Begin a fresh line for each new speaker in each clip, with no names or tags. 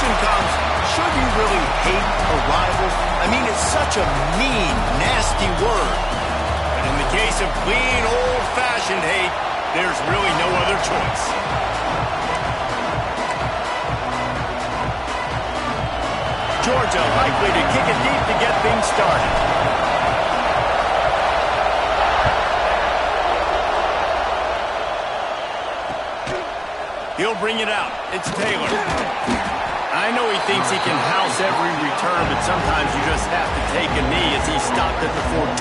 question comes, should you really hate a rival? I mean, it's such a mean, nasty word. But in the case of clean, old-fashioned hate, there's really no other choice. Georgia likely to kick it deep to get things started. He'll bring it out. It's Taylor. I know he thinks he can house every return, but sometimes you just have to take a knee as he stopped at the 14.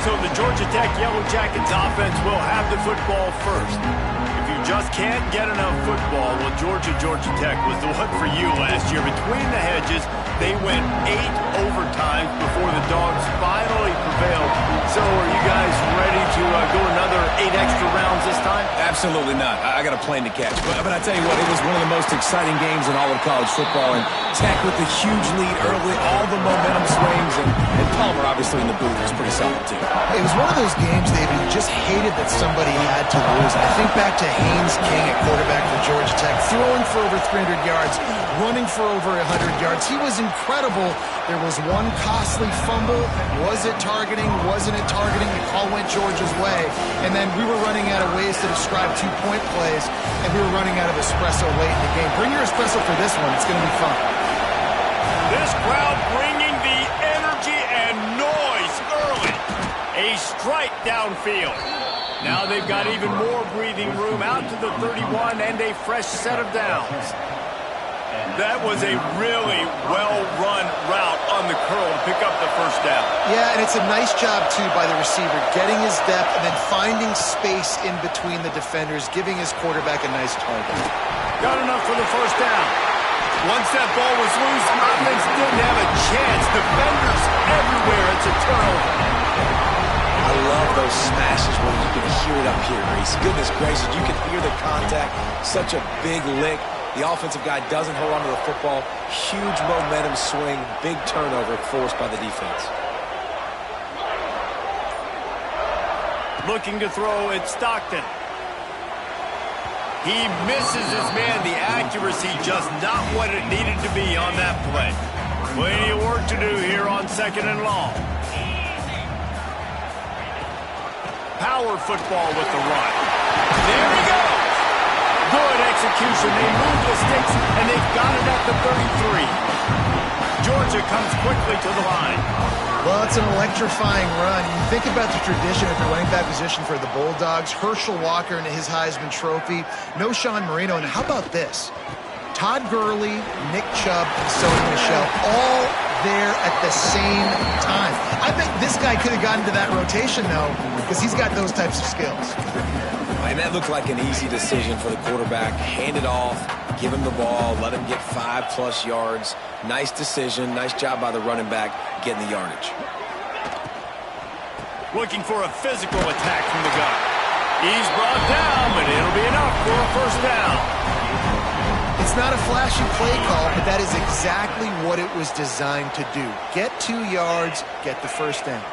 So the Georgia Tech Yellow Jackets offense will have the football first. If you just can't get enough football, well, Georgia Tech was the one for you last year. Between the hedges, they went 8 overtimes before the Dogs finally prevailed. So are you guys ready to go another 8 extra rounds this time?
Absolutely not. I got a plane to catch. But I tell you what, it was one of the most exciting games in all of college football. And Tech with the huge lead early, all the momentum swings, and Palmer obviously in the booth was pretty solid too.
It was one of those games, David, you just hated that somebody had to lose. And I think back to Haynes King at quarterback for Georgia Tech, throwing for over 300 yards, running for over 100 yards. He was incredible. There was one costly fumble. Was it targeting? Wasn't it targeting? The call went Georgia's way. And then we were running out of ways to describe two-point plays, and we were running out of espresso late in the game. Bring your espresso for this one. It's going to be fun.
This crowd bringing the energy and noise early. A strike downfield. Now they've got even more breathing room out to the 31 and a fresh set of downs. That was a really well-run route on the curl to pick up the first down.
Yeah, and it's a nice job, too, by the receiver, getting his depth and then finding space in between the defenders, giving his quarterback a nice target.
Got enough for the first down. Once that ball was loose, offense didn't have a chance. Defenders everywhere. It's a turnover.
I love those smashes when you can hear it up here, Reese. Goodness gracious, you can hear the contact. Such a big lick. The offensive guy doesn't hold on to the football. Huge momentum swing, big turnover forced by the defense.
Looking to throw, it's Stockton. He misses his man. The accuracy just not what it needed to be on that play. Plenty of work to do here on 2nd and long. Power football with the run. There he goes. Good execution. They move the sticks, and they've got it at the 33. Georgia comes quickly to the line.
Well, it's an electrifying run. You think about the tradition of the running back position for the Bulldogs. Herschel Walker and his Heisman Trophy. No Sean Marino. And how about this? Todd Gurley, Nick Chubb, and Sony Michel all there at the same time. I bet this guy could have gotten to that rotation, though, because he's got those types of skills.
And that looked like an easy decision for the quarterback. Hand it off, give him the ball, let him get 5+ yards. Nice decision. Nice job by the running back getting the yardage.
Looking for a physical attack from the gun. He's brought down, but it'll be enough for a first down.
It's not a flashy play call, but that is exactly what it was designed to do. Get 2 yards, get the first down.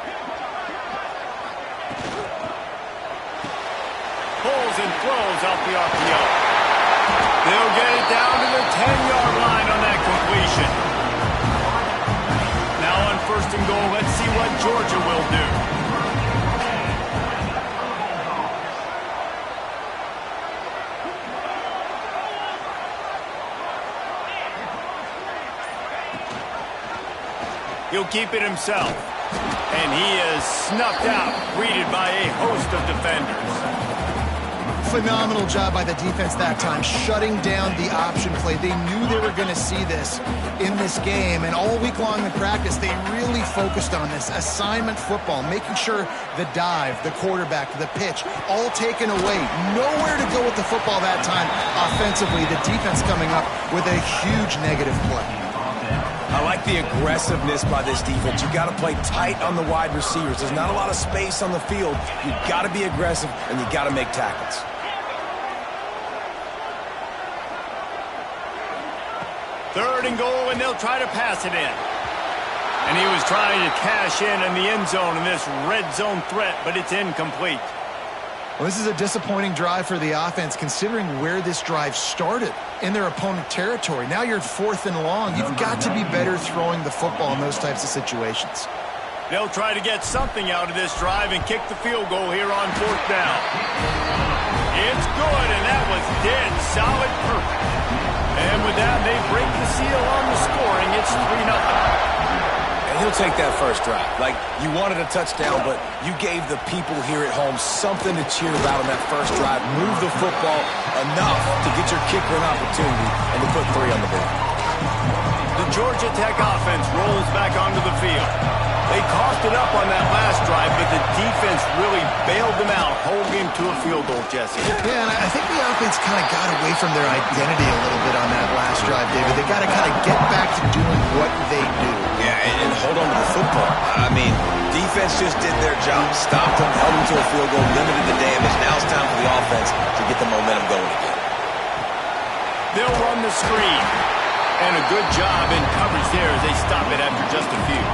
Pulls and throws out the RPO. They'll get it down to the 10-yard line on that completion. Now on 1st and goal, let's see what Georgia will do. He'll keep it himself. And he is snuffed out, greeted by a host of defenders.
Phenomenal job by the defense that time, shutting down the option play. They knew they were going to see this in this game, and all week long in practice, they really focused on this assignment football, making sure the dive, the quarterback, the pitch, all taken away. Nowhere to go with the football that time offensively. The defense coming up with a huge negative play.
I like the aggressiveness by this defense. You've got to play tight on the wide receivers. There's not a lot of space on the field. You've got to be aggressive, and you've got to make tackles.
Third and goal, and they'll try to pass it in. And he was trying to cash in the end zone in this red zone threat, but it's incomplete.
Well, this is a disappointing drive for the offense, considering where this drive started, in their opponent territory. Now you're 4th and long. You've got to be better throwing the football in those types of situations.
They'll try to get something out of this drive and kick the field goal here on 4th down. It's good, and that was dead solid perfect. And with that, they break the seal on the scoring. It's 3-0.
And he'll take that first drive. Like, you wanted a touchdown, but you gave the people here at home something to cheer about on that first drive. Move the football enough to get your kicker an opportunity and to put 3 on the board.
The Georgia Tech offense rolls back onto the field. They coughed it up on that last drive, but the defense really bailed them out, holding him to a field goal, Jesse.
Yeah, and I think the offense kind of got away from their identity a little bit on that last drive, David. They got to kind of get back to doing what they do.
Yeah, and hold on to the football. I mean, defense just did their job. Stopped them, held them to a field goal, limited the damage. Now it's time for the offense to get the momentum going again.
They'll run the screen. And a good job in coverage there as they stop it after just a few.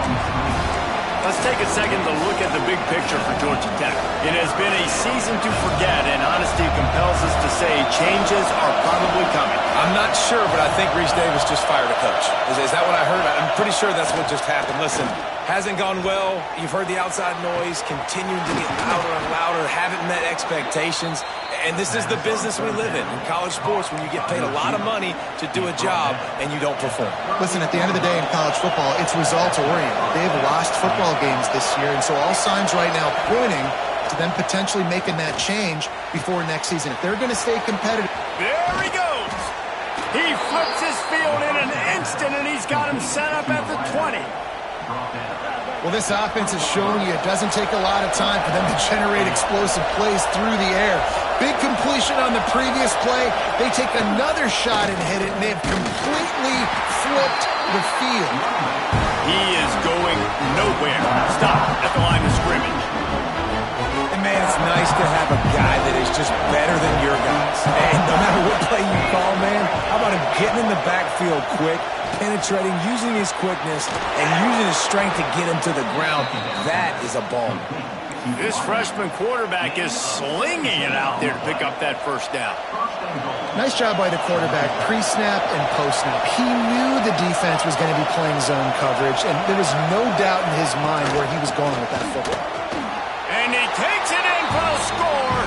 Let's take a second to look at the big picture for Georgia Tech. It has been a season to forget, and honesty compels us to say changes are probably coming.
I'm not sure, but I think Reese Davis just fired a coach. Is that what I heard? I'm pretty sure that's what just happened. Listen, hasn't gone well. You've heard the outside noise, continuing to get louder and louder, haven't met expectations. And this is the business we live in college sports, when you get paid a lot of money to do a job and you don't perform.
Listen, at the end of the day in college football, it's results-oriented. They've lost football games this year, and so all signs right now pointing to them potentially making that change before next season. If they're going to stay competitive.
There he goes. He flips his field in an instant, and he's got him set up at the 20.
Well, this offense is showing you it doesn't take a lot of time for them to generate explosive plays through the air. Big completion on the previous play. They take another shot and hit it, and they've completely flipped the field.
He is going nowhere. Stop at the line of scrimmage.
And, man, it's nice to have a guy that is just better than your guys. And no matter what play you call, man, how about him getting in the backfield quick, penetrating, using his quickness, and using his strength to get him to the ground. That is a ball.
This freshman quarterback is slinging it out there to pick up that first down.
Nice job by the quarterback, pre-snap and post-snap. He knew the defense was going to be playing zone coverage, and there was no doubt in his mind where he was going with that football.
And he takes it in for the score.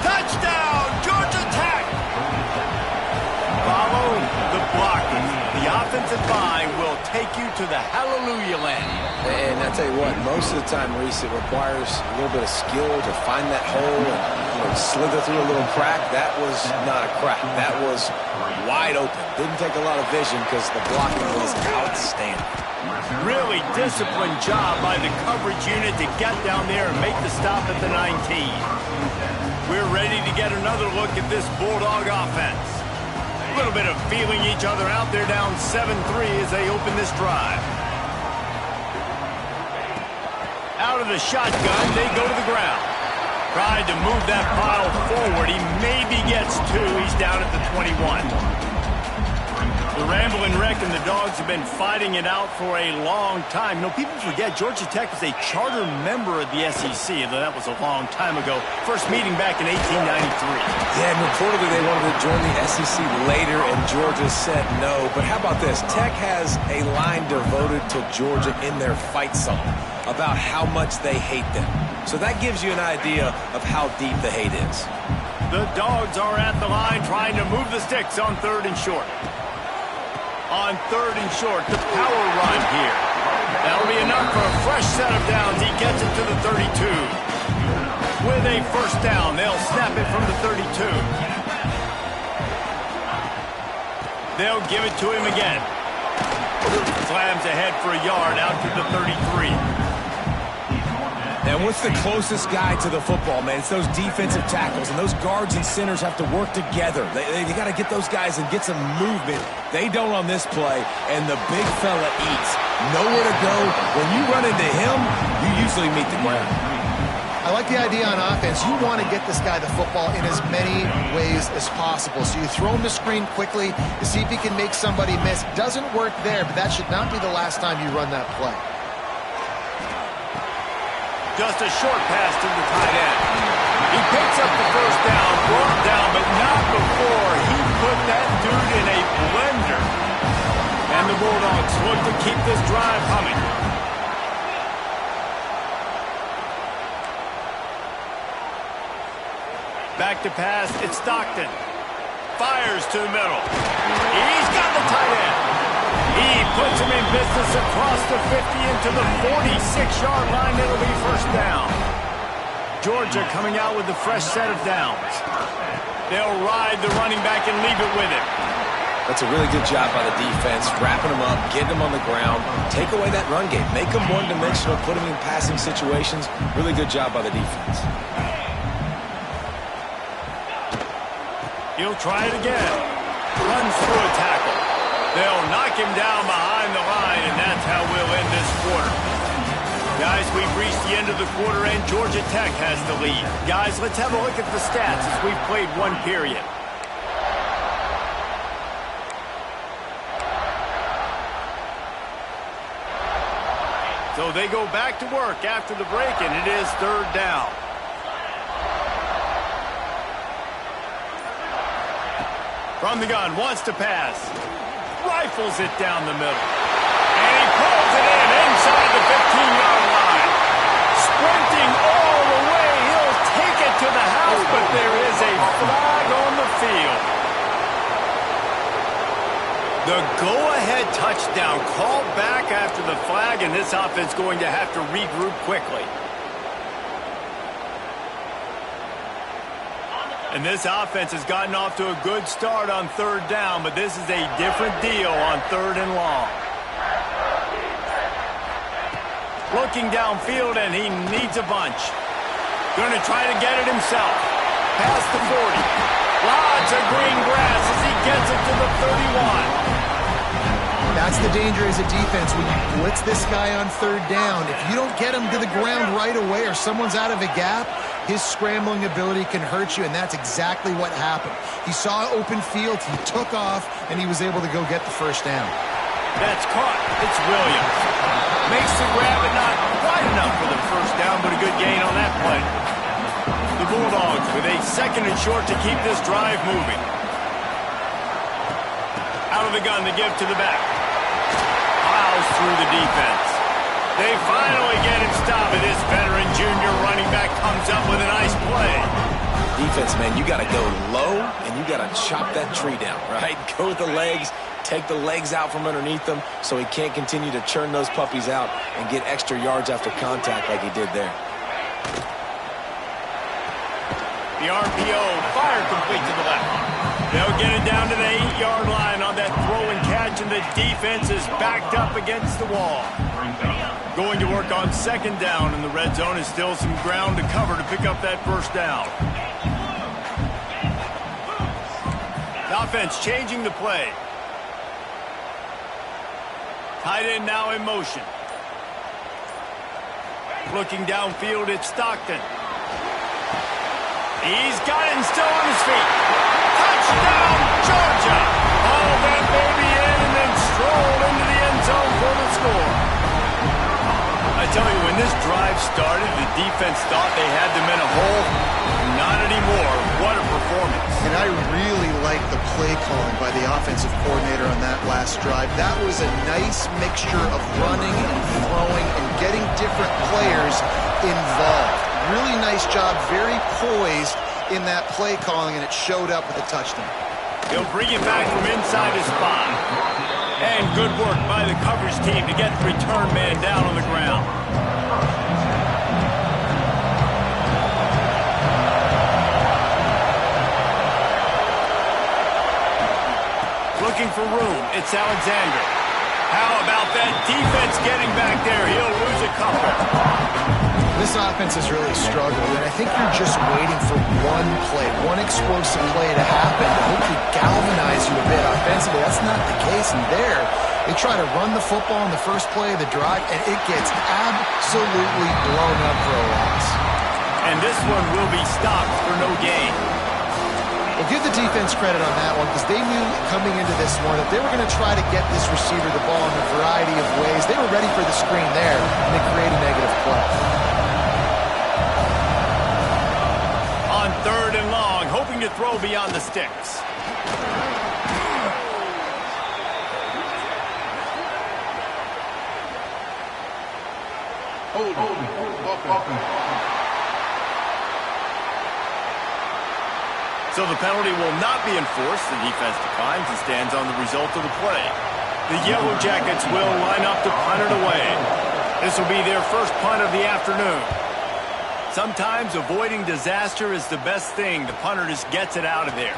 Touchdown, Georgia Tech. Follow the blocking. The offensive line will take you to the hallelujah land.
And I tell you what, most of the time, Reese, it requires a little bit of skill to find that hole and slither through a little crack. That was not a crack. That was wide open. Didn't take a lot of vision because the blocking was outstanding.
Really disciplined job by the coverage unit to get down there and make the stop at the 19. We're ready to get another look at this Bulldog offense. A little bit of feeling each other out there, down 7-3 as they open this drive. Out of the shotgun, they go to the ground. Tried to move that pile forward. He maybe gets 2. He's down at the 21. The Ramblin' Wreck and the Dogs have been fighting it out for a long time. You know, people forget Georgia Tech was a charter member of the SEC, though that was a long time ago. First meeting back in 1893.
Yeah, and reportedly they wanted to join the SEC later, and Georgia said no. But how about this? Tech has a line devoted to Georgia in their fight song about how much they hate them. So that gives you an idea of how deep the hate is.
The Dogs are at the line trying to move the sticks on 3rd and short. On 3rd and short, the power run here. That'll be enough for a fresh set of downs. He gets it to the 32. With a first down, they'll snap it from the 32. They'll give it to him again. Slams ahead for a yard out to the 33.
And what's the closest guy to the football, man? It's those defensive tackles, and those guards and centers have to work together. They got to get those guys and get some movement. They don't on this play, and the big fella eats. Nowhere to go. When you run into him, you usually meet the ground.
I like the idea on offense. You want to get this guy the football in as many ways as possible. So you throw him the screen quickly to see if he can make somebody miss. Doesn't work there, but that should not be the last time you run that play.
Just a short pass to the tight end. He picks up the first down, brought down, but not before he put that dude in a blender. And the Bulldogs look to keep this drive humming. Back to pass, it's Stockton. Fires to the middle. He's got the tight end. He puts him in business across the 50 into the 46-yard line. It'll be first down. Georgia coming out with a fresh set of downs. They'll ride the running back and leave it with him.
That's a really good job by the defense, wrapping him up, getting him on the ground, take away that run game, make him one-dimensional, put him in passing situations. Really good job by the defense.
He'll try it again. Runs through a tackle. They'll knock him down behind the line, and that's how we'll end this quarter. Guys, we've reached the end of the quarter, and Georgia Tech has the lead. Guys, let's have a look at the stats as we've played one period. So they go back to work after the break, and it is third down. From the gun, wants to pass. Rifles it down the middle. And he pulls it in inside the 15-yard line. Sprinting all the way. He'll take it to the house, but there is a flag on the field. The go-ahead touchdown called back after the flag, and this offense going to have to regroup quickly. And this offense has gotten off to a good start on third down, but this is a different deal on third and long. Looking downfield, and he needs a bunch. Going to try to get it himself. Past the 40. Lots of green grass as he gets it to the 31.
That's the danger as a defense when you blitz this guy on third down. If you don't get him to the ground right away or someone's out of a gap, his scrambling ability can hurt you, and that's exactly what happened. He saw open field, he took off, and he was able to go get the first down.
That's caught. It's Williams. Makes the grab, but not quite enough for the first down, but a good gain on that play. The Bulldogs with a second and short to keep this drive moving. Out of the gun, they give to the back. Plows through the defense. They finally get him stopped, and this veteran junior running back comes up with a nice play.
Defense, man, you got to go low, and you got to chop that tree down, right? Go with the legs, take the legs out from underneath them so he can't continue to churn those puppies out and get extra yards after contact like he did there.
The RPO, fire complete to the left. They'll get it down to the 8-yard line on that throw and catch, and the defense is backed up against the wall. Going to work on second down, and the red zone is still some ground to cover to pick up that first down. The offense changing the play. Tight end now in motion. Looking downfield, it's Stockton. He's got it and still on his feet. Touchdown, Georgia! All that baby in and then strolled into the end zone for the score. I tell you, when this drive started, the defense thought they had them in a hole. Not anymore. What a performance.
And I really like the play calling by the offensive coordinator on that last drive. That was a nice mixture of running and throwing and getting different players involved. Really nice job, very poised in that play calling, and it showed up with a touchdown.
He'll bring it back from inside his spot. And good work by the coverage team to get the return man down on the ground. Looking for room, it's Alexander. How about that defense getting back there? He'll lose a couple.
This offense has really struggled, and I think you're just waiting for one play, one explosive play to happen to hopefully galvanize you a bit offensively. That's not the case, and there, they try to run the football in the first play of the drive, and it gets absolutely blown up for a loss.
And this one will be stopped for no gain.
Well, give the defense credit on that one, because they knew coming into this one that they were going to try to get this receiver the ball in a variety of ways. They were ready for the screen there, and they create a negative play.
throw beyond the sticks. So the penalty will not be enforced. The defense declines and stands on the result of the play. The Yellow Jackets will line up to punt it away. This will be their first punt of the afternoon. Sometimes avoiding disaster is the best thing. The punter just gets it out of there.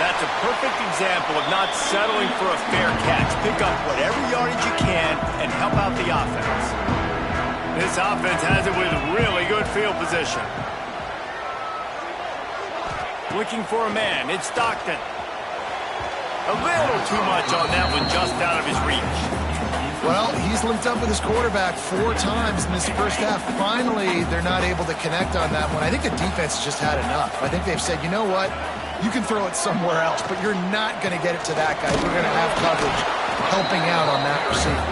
That's a perfect example of not settling for a fair catch. Pick up whatever yardage you can and help out the offense. This offense has it with really good field position. Looking for a man. It's Stockton. A little too much on that one, just out of his reach.
Well, he's linked up with his quarterback 4 times in this first half. Finally, they're not able to connect on that one. I think the defense just had enough. I think they've said, you know what? You can throw it somewhere else, but you're not going to get it to that guy. You're going to have coverage helping out on that receiver.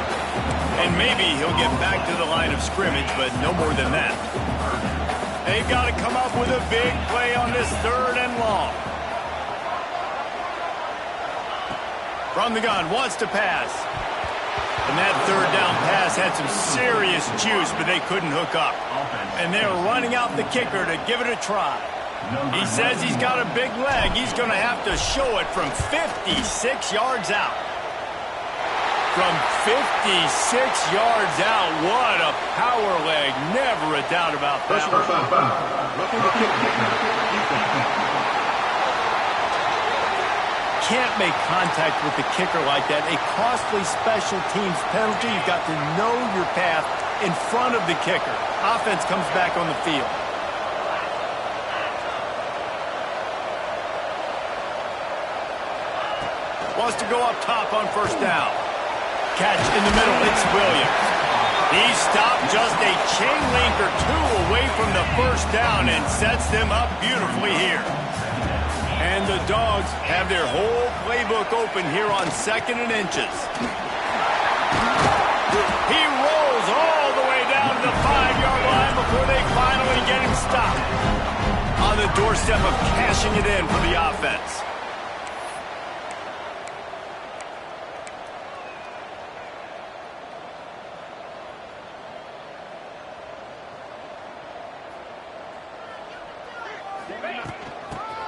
And maybe he'll get back to the line of scrimmage, but no more than that. They've got to come up with a big play on this 3rd and long. From the gun, wants to pass. And that 3rd down pass had some serious juice, but they couldn't hook up. And they're running out the kicker to give it a try. He says he's got a big leg. He's going to have to show it from 56 yards out. From 56 yards out, what a power leg. Never a doubt about that. Can't make contact with the kicker like that. A costly special teams penalty. You've got to know your path in front of the kicker. Offense comes back on the field. Wants to go up top on 1st down. Catch in the middle. It's Williams. He stopped just a chain link or 2 away from the 1st down and sets them up beautifully here. And the Dogs have their whole playbook open here on 2nd and inches. He rolls all the way down to the 5-yard line before they finally get him stopped. On the doorstep of cashing it in for the offense.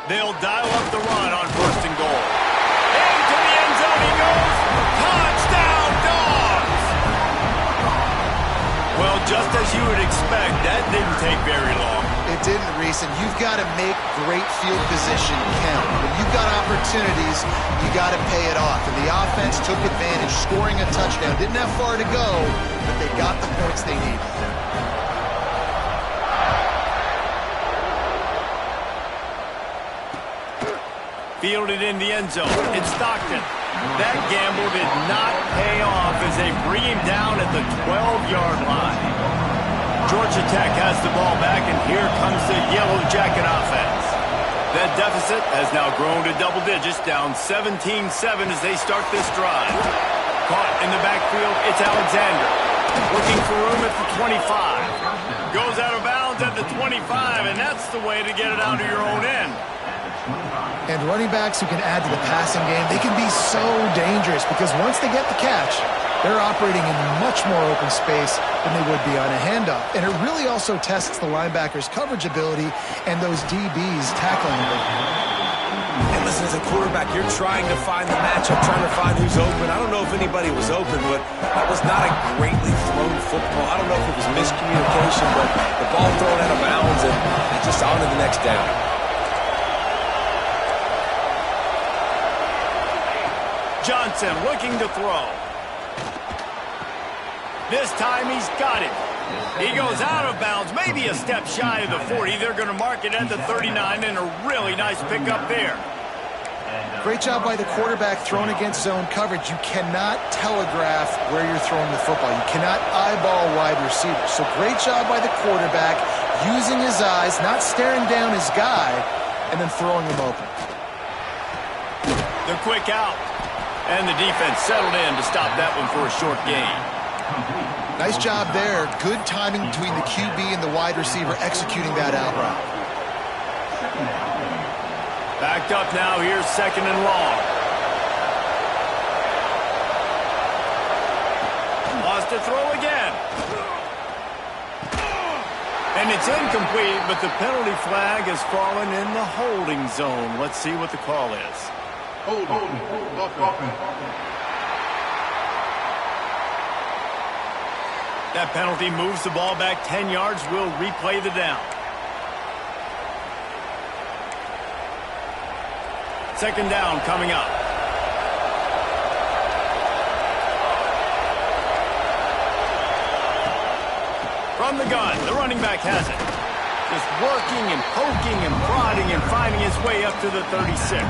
They'll dial up the run on 1st and goal. Into the end zone he goes. Touchdown, Dogs! Well, just as you would expect, that didn't take very long.
It didn't, Reese, and you've got to make great field position count. When you've got opportunities, you got to pay it off. And the offense took advantage, scoring a touchdown. Didn't have far to go, but they got the points they needed.
Fielded in the end zone. It's Stockton. That gamble did not pay off as they bring him down at the 12-yard line. Georgia Tech has the ball back, and here comes the Yellow Jacket offense. That deficit has now grown to double digits, down 17-7 as they start this drive. Caught in the backfield, it's Alexander. Looking for room at the 25. Goes out of bounds at the 25, and that's the way to get it out of your own end.
And running backs who can add to the passing game, they can be so dangerous because once they get the catch, they're operating in much more open space than they would be on a handoff. And it really also tests the linebackers' coverage ability and those DBs' tackling ability.
And listen, as a quarterback, you're trying to find the matchup, trying to find who's open. I don't know if anybody was open, but that was not a greatly thrown football. I don't know if it was miscommunication, but the ball thrown out of bounds and just on to the next down.
Johnson looking to throw. This time he's got it. He goes out of bounds, maybe a step shy of the 40. They're going to mark it at the 39, and a really nice pickup there.
Great job by the quarterback thrown against zone coverage. You cannot telegraph where you're throwing the football. You cannot eyeball wide receivers. So great job by the quarterback using his eyes, not staring down his guy, and then throwing him open.
The quick out. And the defense settled in to stop that one for a short gain.
Nice job there. Good timing between the QB and the wide receiver executing that out route.
Backed up now. Here's second and long. Lost to throw again. And it's incomplete, but the penalty flag has fallen in the holding zone. Let's see what the call is. That penalty moves the ball back 10 yards. We'll replay the down. Second down coming up. From the gun, the running back has it. Just working and poking and prodding and finding his way up to the 36.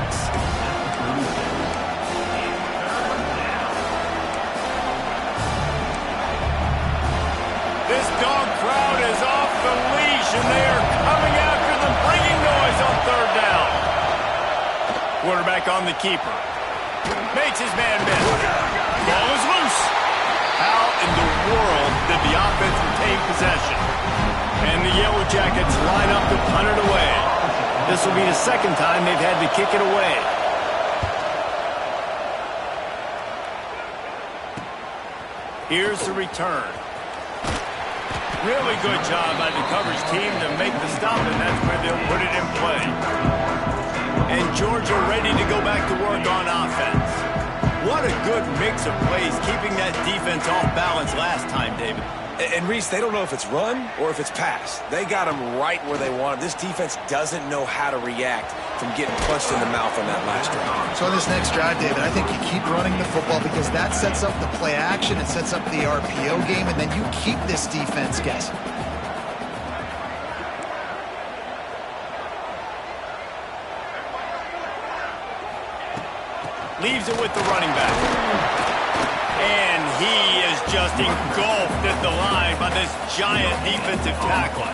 This dog crowd is off the leash, and they are coming after them, bringing noise on third down. Quarterback on the keeper. Makes his man miss. Ball is loose. How in the world did the offense retain possession? And the Yellow Jackets line up to punt it away. This will be the second time they've had to kick it away. Here's the return. Really good job by the coverage team to make the stop, and that's where they'll put it in play. And Georgia ready to go back to work on offense. What a good mix of plays, keeping that defense off balance last time, David.
And Reese, they don't know if it's run or if it's pass. They got them right where they want it. This defense doesn't know how to react from getting punched in the mouth on that last drive.
So on this next drive, David, I think you keep running the football because that sets up the play action, it sets up the RPO game, and then you keep this defense guessing.
Leaves it with the running back. And he is just engulfed at the line by this giant defensive tackle.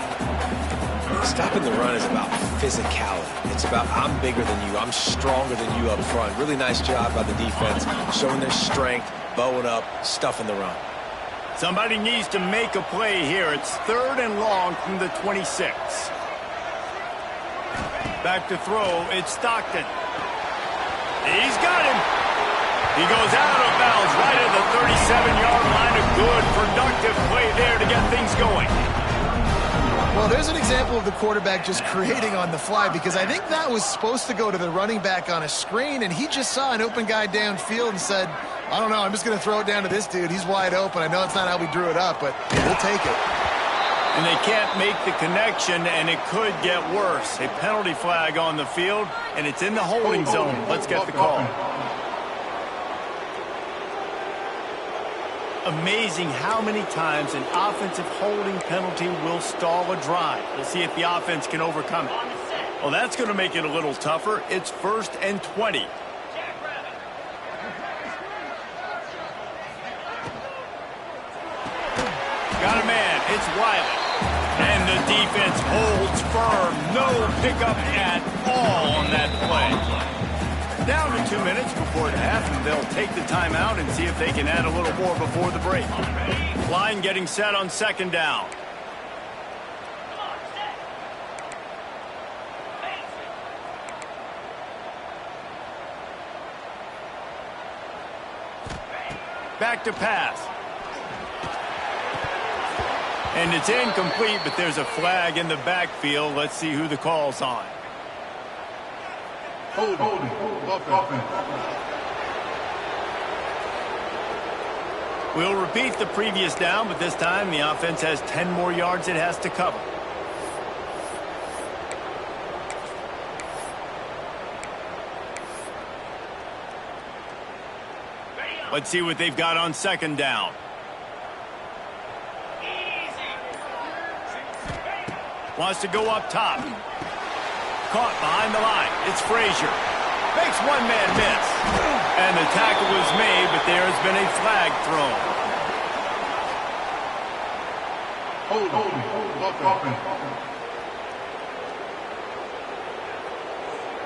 Stopping the run is about physicality. It's about I'm bigger than you. I'm stronger than you up front. Really nice job by the defense, showing their strength, bowing up, stuffing the run.
Somebody needs to make a play here. It's third and long from the 26. Back to throw. It's Stockton. He's got him. He goes out of bounds right at the 37-yard line. A good, productive play there to get things going.
Well, there's an example of the quarterback just creating on the fly because I think that was supposed to go to the running back on a screen, and he just saw an open guy downfield and said, I don't know, I'm just going to throw it down to this dude. He's wide open. I know it's not how we drew it up, but we'll take it.
And they can't make the connection, and it could get worse. A penalty flag on the field, and it's in the holding zone. Let's get the call. Amazing how many times an offensive holding penalty will stall a drive. We'll see if the offense can overcome it. Well, that's going to make it a little tougher. It's 1st and 20. Got a man. It's Wiley. And the defense holds firm. No pickup at all on that play. Down to 2 minutes before the half, and they'll take the timeout and see if they can add a little more before the break. Line getting set on second down. Back to pass. And it's incomplete, but there's a flag in the backfield. Let's see who the call's on. We'll repeat the previous down, but this time the offense has 10 more yards it has to cover. Let's see what they've got on second down. Wants to go up top. Caught behind the line. It's Frazier. Makes one man miss. And the tackle is made, but there has been a flag thrown.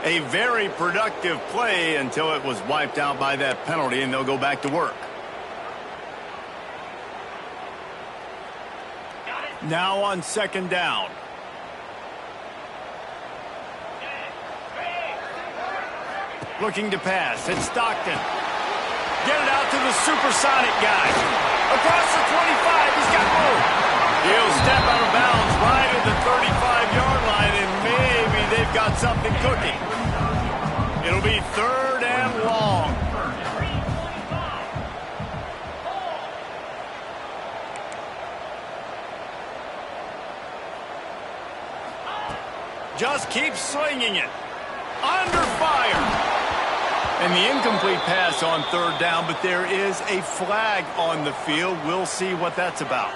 A very productive play until it was wiped out by that penalty, and they'll go back to work. Now on second down. Looking to pass. It's Stockton. Get it out to the supersonic guy. Across the 25. He's got room. He'll step out of bounds right at the 35-yard line, and maybe they've got something cooking. It'll be 3rd and long. Just keeps swinging it. Under fire. And the incomplete pass on 3rd down, but there is a flag on the field. We'll see what that's about.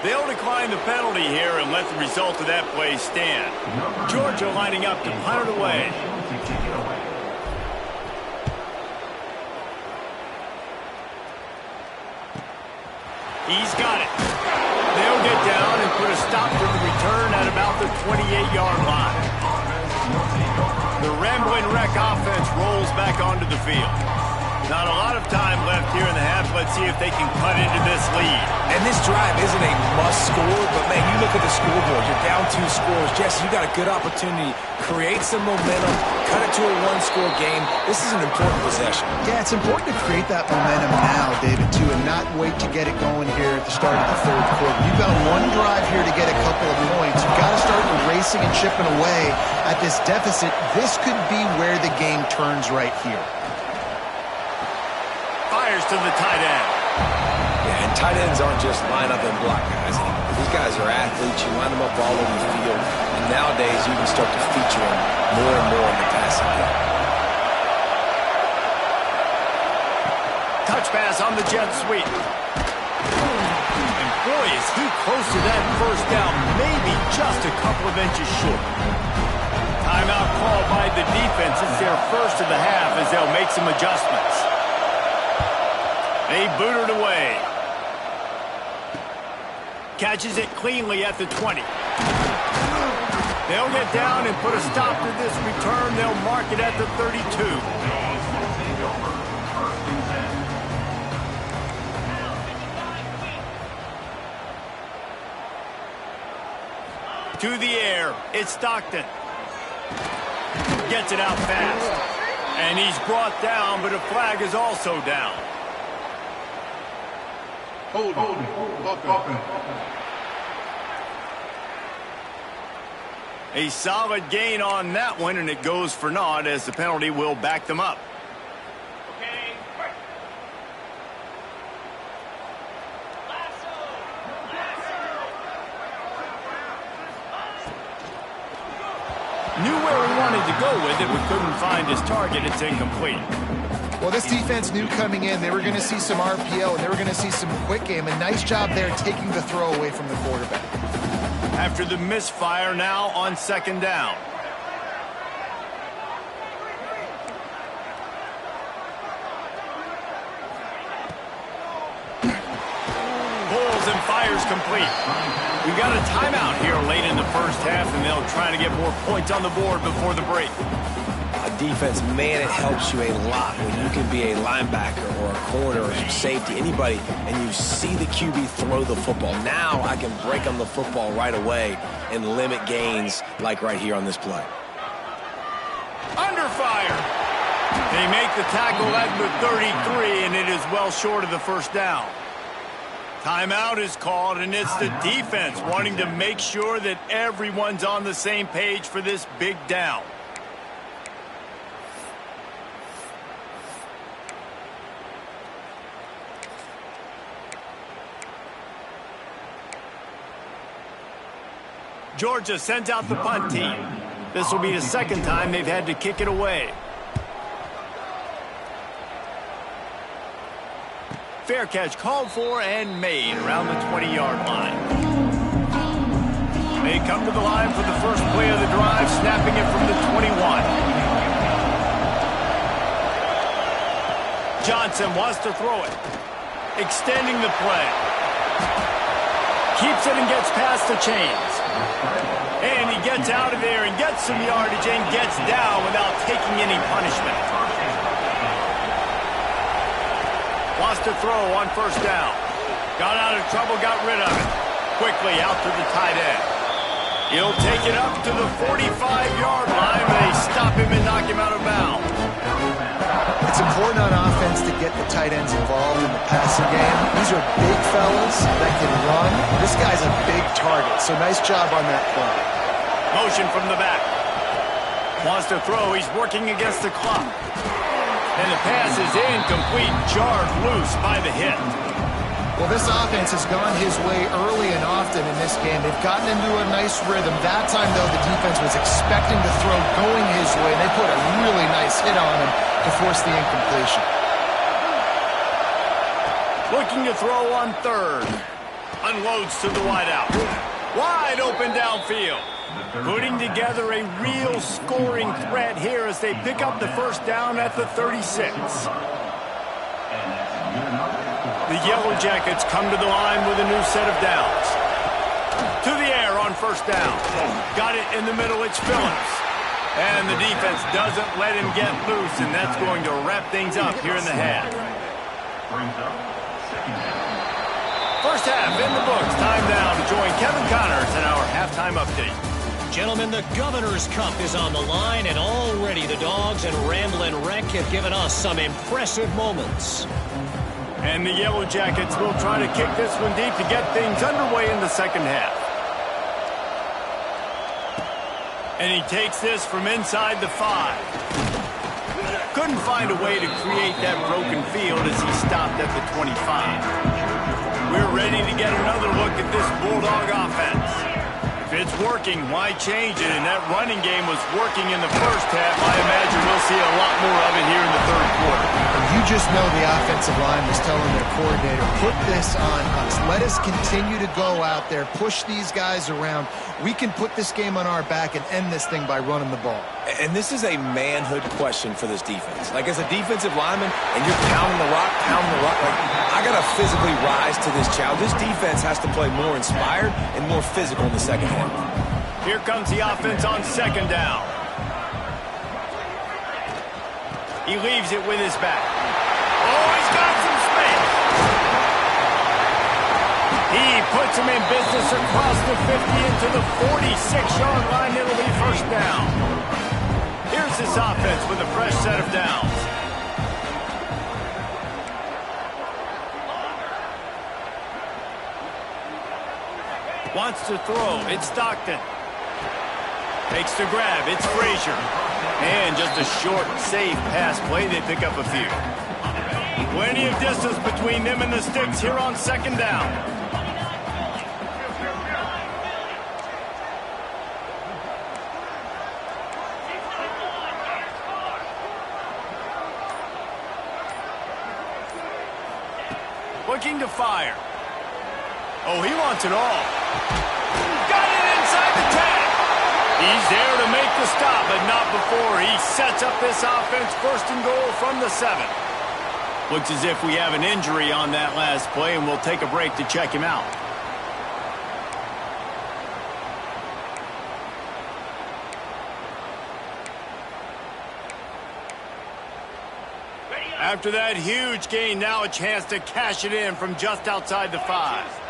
They'll decline the penalty here and let the result of that play stand. Georgia lining up to punt it away. He's got it. They'll get down and put a stop to the return at about the 28-yard line. The rambling wreck offense rolls back onto the field. Not a lot of time left here in the half. Let's see if they can cut into this lead.
And this drive isn't a must score, but man, you look at the scoreboard. You're down 2 scores. Jesse, you got a good opportunity. Create some momentum. Cut it to a 1-score game. This is an important possession.
Yeah, it's important to create that momentum now, David, too, and not wait to get it going here at the start of the 3rd quarter. You've got one drive here to get a couple of points. You've got to start erasing and chipping away at this deficit. This could be where the game turns right here.
Fires to the tight end.
Yeah, and tight ends aren't just line up and block guys. These guys are athletes. You line them up all over the field. And nowadays, you can start to feature them more and more in the passing game.
Touch pass on the jet sweep. And boy, is he close to that 1st down. Maybe just a couple of inches short. Timeout called by the defense. It's their 1st of the half as they'll make some adjustments. They boot it away. Catches it cleanly at the 20. They'll get down and put a stop to this return. They'll mark it at the 32. To the air. It's Stockton. Gets it out fast. And he's brought down, but a flag is also down. Hold it. A solid gain on that one, and it goes for naught as the penalty will back them up. Okay. Knew where he wanted to go with it, but couldn't find his target. It's incomplete.
Well, this defense knew coming in they were going to see some RPO and they were going to see some quick game. A nice job there taking the throw away from the quarterback.
After the misfire, now on 2nd down. Pulls and fires complete. We've got a timeout here late in the 1st half, and they'll try to get more points on the board before the break.
Defense, man, it helps you a lot when you can be a linebacker or a corner or some safety, anybody, and you see the QB throw the football. Now I can break on the football right away and limit gains like right here on this play.
Under fire. They make the tackle at the 33, and it is well short of the 1st down. Timeout is called, and it's the defense wanting to make sure that everyone's on the same page for this big down. Georgia sends out the punt team. This will be the 2nd time they've had to kick it away. Fair catch called for and made around the 20-yard line. They come to the line for the first play of the drive, snapping it from the 21. Johnson wants to throw it. Extending the play. Keeps it and gets past the chains. And he gets out of there and gets some yardage and gets down without taking any punishment. Wants to throw on 1st down. Got out of trouble, got rid of it. Quickly out to the tight end. He'll take it up to the 45-yard line. They stop him and knock him out of bounds.
It's important on offense to get the tight ends involved in the passing game. These are big fellas that can run. This guy's a big target, so nice job on that play.
Motion from the back. Wants to throw. He's working against the clock. And the pass is incomplete, jarred loose by the hit.
Well, this offense has gone his way early and often in this game. They've gotten into a nice rhythm. That time, though, the defense was expecting the throw going his way, and they put a really nice hit on him to force the incompletion.
Looking to throw on third. Unloads to the wideout. Wide open downfield. Putting together a real scoring threat here as they pick up the first down at the 36. The Yellow Jackets come to the line with a new set of downs. To the air on first down. Got it in the middle, it's Phillips. And the defense doesn't let him get loose, and that's going to wrap things up here in the half. First half in the books. Time now to join Kevin Connors in our halftime update.
Gentlemen, the Governor's Cup is on the line, and already the Dogs and Ramblin' Wreck have given us some impressive moments.
And the Yellow Jackets will try to kick this one deep to get things underway in the second half. And he takes this from inside the 5. Couldn't find a way to create that broken field as he stopped at the 25. We're ready to get another look at this Bulldog offense. If it's working, why change it? And that running game was working in the first half. I imagine we'll see a lot more of it here in the third quarter.
You just know the offensive line was telling their coordinator, put this on us. Let us continue to go out there, push these guys around. We can put this game on our back and end this thing by running the ball.
And this is a manhood question for this defense. Like, as a defensive lineman, and you're pounding the rock, like, I got to physically rise to this challenge. This defense has to play more inspired and more physical in the second half.
Here comes the offense on second down. He leaves it with his back. Oh, he's got some space. He puts him in business across the 50 into the 46-yard line. It'll be first down. Here's this offense with a fresh set of downs. Wants to throw. It's Stockton. Takes the grab. It's Frazier. And just a short, safe pass play. They pick up a few. Plenty of distance between them and the sticks here on second down. Looking to fire. Oh, he wants it all. Got it inside the 10. He's there to make the stop, but not before. He sets up this offense first and goal from the 7. Looks as if we have an injury on that last play, and we'll take a break to check him out. After that huge gain, now a chance to cash it in from just outside the 5.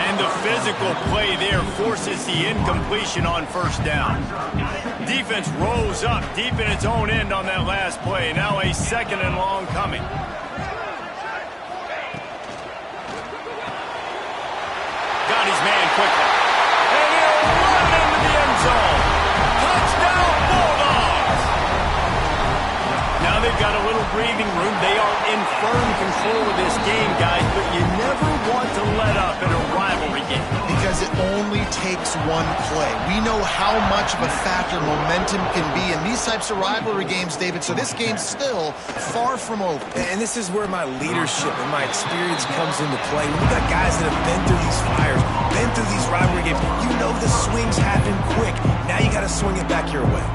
And the physical play there forces the incompletion on first down. Defense rose up deep in its own end on that last play. Now a second and long coming. Got his man quickly. And he'll run into the end zone. Touchdown, Bulldogs! Now they've got a little breathing room. They are in firm control of this game, guys, but you never want to let up in a rivalry game.
Because it only takes one play. We know how much of a factor momentum can be in these types of rivalry games, David, so this game's still far from over.
And this is where my leadership and my experience comes into play. We've got guys that have been through these fires, been through these rivalry games. You know the swings happen quick. Now you got to swing it back your way.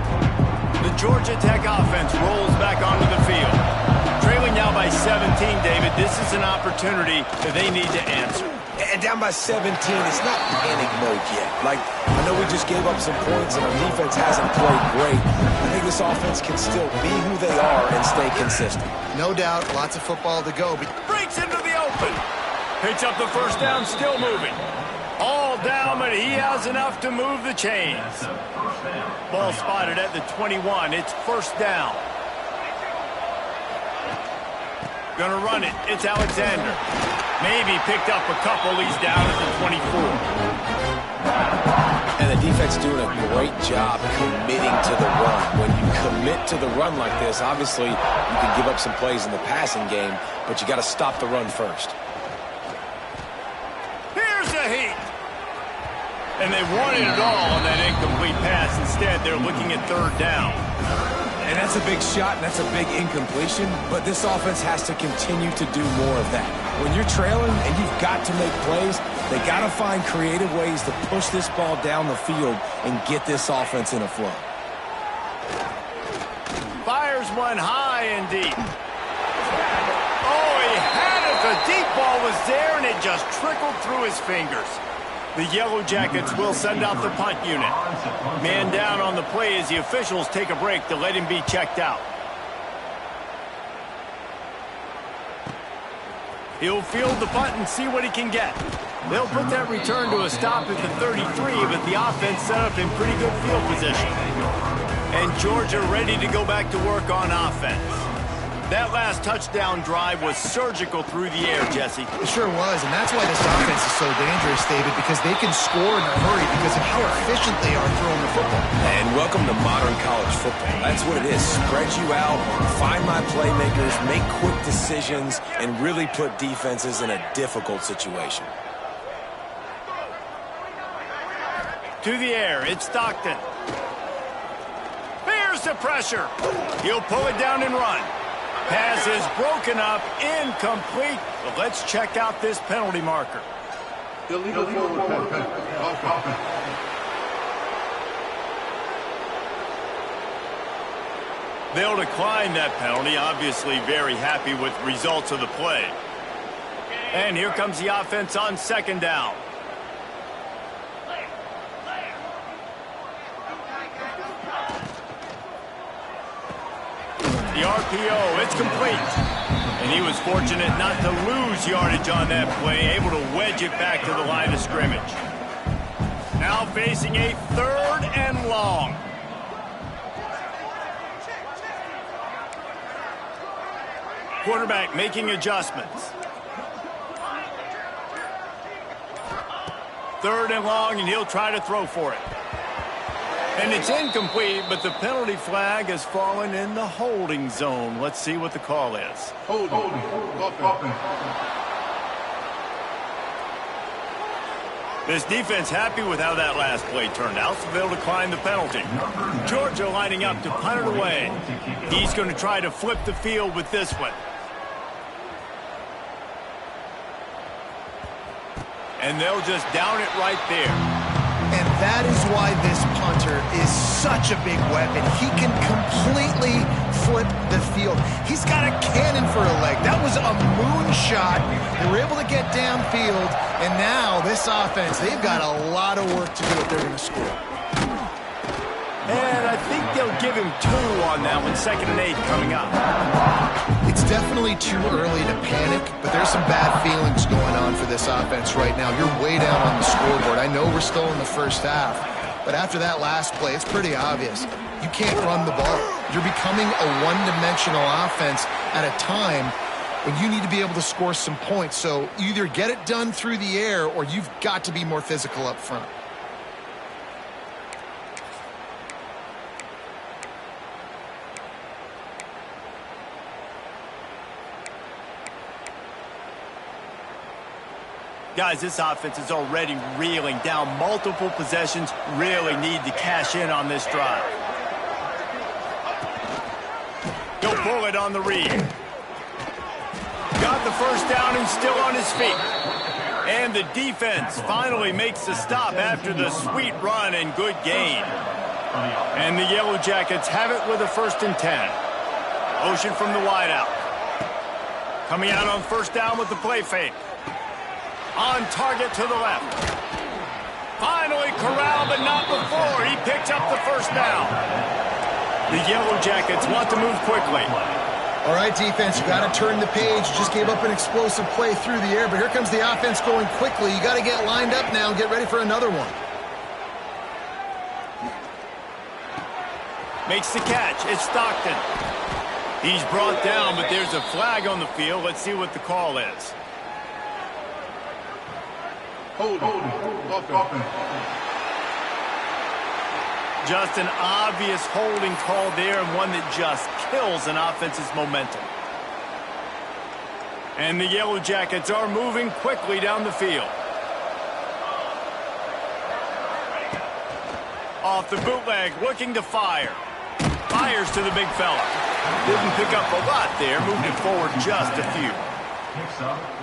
The Georgia Tech offense rolls back onto the field. Trailing now by 17, David. This is an opportunity that they need to answer.
And down by 17, it's not panic mode yet. Like, I know we just gave up some points and our defense hasn't played great. I think this offense can still be who they are and stay consistent.
No doubt, lots of football to go. But
breaks into the open. Picks up the first down, still moving. All down, but he has enough to move the chains. Ball spotted at the 21. It's first down. Gonna run it. It's Alexander. Maybe picked up a couple. He's down at the 24.
And the defense doing a great job committing to the run. When you commit to the run like this, obviously you can give up some plays in the passing game, but you got to stop the run first.
Here's a heat. And they wanted it all on that incomplete pass. Instead, they're looking at third down.
And that's a big shot, and that's a big incompletion, but this offense has to continue to do more of that. When you're trailing and you've got to make plays, they got to find creative ways to push this ball down the field and get this offense in a flow.
Fires one high and deep. Oh, he had it. The deep ball was there, and it just trickled through his fingers. The Yellow Jackets will send out the punt unit. Man down on the play as the officials take a break to let him be checked out. He'll field the punt and see what he can get. They'll put that return to a stop at the 33, but the offense set up in pretty good field position. And Georgia ready to go back to work on offense. That last touchdown drive was surgical through the air, Jesse.
It sure was, and that's why this offense is so dangerous, David, because they can score in a hurry because of how efficient they are throwing the football.
And welcome to modern college football. That's what it is. Spread you out, find my playmakers, make quick decisions, and really put defenses in a difficult situation.
To the air, it's Stockton. There's the pressure. He'll pull it down and run. Pass is broken up, incomplete. But let's check out this penalty marker.
Illegal forward pass.
They'll decline that penalty, obviously very happy with results of the play. And here comes the offense on second down. The RPO, it's complete. And he was fortunate not to lose yardage on that play, able to wedge it back to the line of scrimmage. Now facing a third and long. Quarterback making adjustments. Third and long, and he'll try to throw for it. And it's incomplete, but the penalty flag has fallen in the holding zone. Let's see what the call is.
Holding.
This defense happy with how that last play turned out, so they'll decline the penalty. Georgia lining up to punt it away. He's going to try to flip the field with this one. And they'll just down it right there.
And that is why this punter is such a big weapon. He can completely flip the field. He's got a cannon for a leg. That was a moonshot. They were able to get downfield, and now this offense, they've got a lot of work to do if they're going to score.
And I think they'll give him 2 on that one. 2nd and 8 coming up.
It's definitely too early to panic, but there's some bad feelings going on for this offense right now. You're way down on the scoreboard. I know we're still in the first half, but after that last play, it's pretty obvious. You can't run the ball. You're becoming a one-dimensional offense at a time when you need to be able to score some points. So you either get it done through the air or you've got to be more physical up front.
Guys, this offense is already reeling down multiple possessions. Really need to cash in on this drive. He'll pull it on the read. Got the first down and still on his feet. And the defense finally makes the stop after the sweet run and good gain. And the Yellow Jackets have it with a 1st and 10. Ocean from the wideout. Coming out on first down with the play fake. On target to the left. Finally corralled, but not before. He picks up the first down. The Yellow Jackets want to move quickly.
All right, defense, you got to turn the page. You just gave up an explosive play through the air, but here comes the offense going quickly. You got to get lined up now and get ready for another one.
Makes the catch. It's Stockton. He's brought down, but there's a flag on the field. Let's see what the call is.
Holding.
Just an obvious holding call there, and one that just kills an offense's momentum. And the Yellow Jackets are moving quickly down the field. Off the bootleg, looking to fire. Fires to the big fella. Didn't pick up a lot there, moved it forward just a few.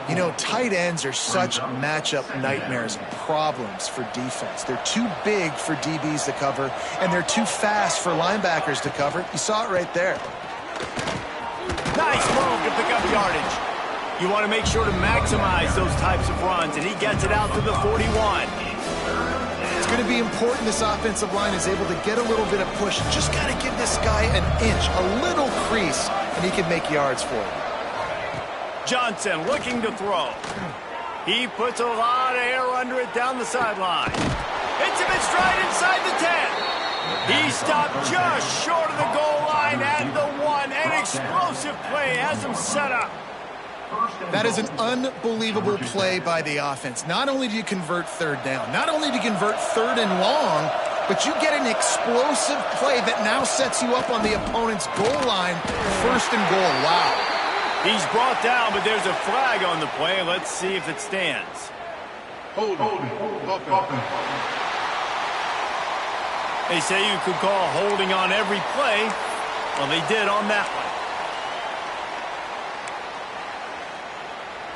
You know, tight ends are such matchup nightmares and problems for defense. They're too big for DBs to cover, and they're too fast for linebackers to cover. You saw it right there.
Nice move to pick up yardage. You want to make sure to maximize those types of runs, and he gets it out to the 41.
It's going to be important this offensive line is able to get a little bit of push. Just got to give this guy an inch, a little crease, and he can make yards for you.
Johnson looking to throw. He puts a lot of air under it down the sideline. Hits him in stride inside the 10. He stopped just short of the goal line at the 1. An explosive play has him set up.
That is an unbelievable play by the offense. Not only do you convert third down, not only do you convert third and long, but you get an explosive play that now sets you up on the opponent's goal line, first and goal. Wow.
He's brought down, but there's a flag on the play. Let's see if it stands.
Holding.
They say you could call holding on every play. Well, they did on that one.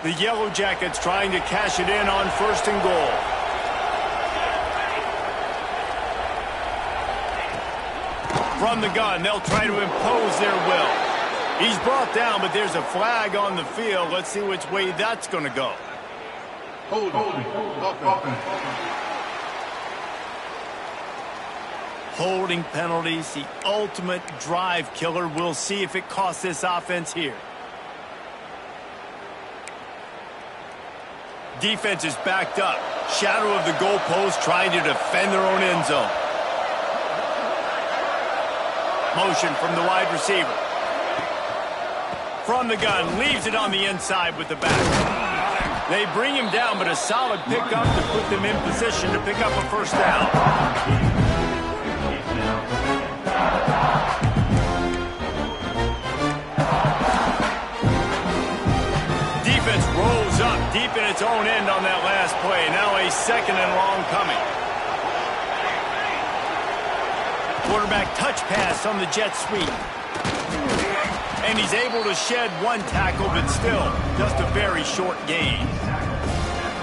The Yellow Jackets trying to cash it in on first and goal. From the gun, they'll try to impose their will. He's brought down, but there's a flag on the field. Let's see which way that's going to go. Holding penalties, the ultimate drive killer. We'll see if it costs this offense here. Defense is backed up. Shadow of the goalpost trying to defend their own end zone. Motion from the wide receiver. From the gun, leaves it on the inside with the back. They bring him down, but a solid pickup to put them in position to pick up a first down. Defense rolls up deep in its own end on that last play. Now a second and long coming. Quarterback touch pass on the jet sweep. And he's able to shed one tackle, but still just a very short gain.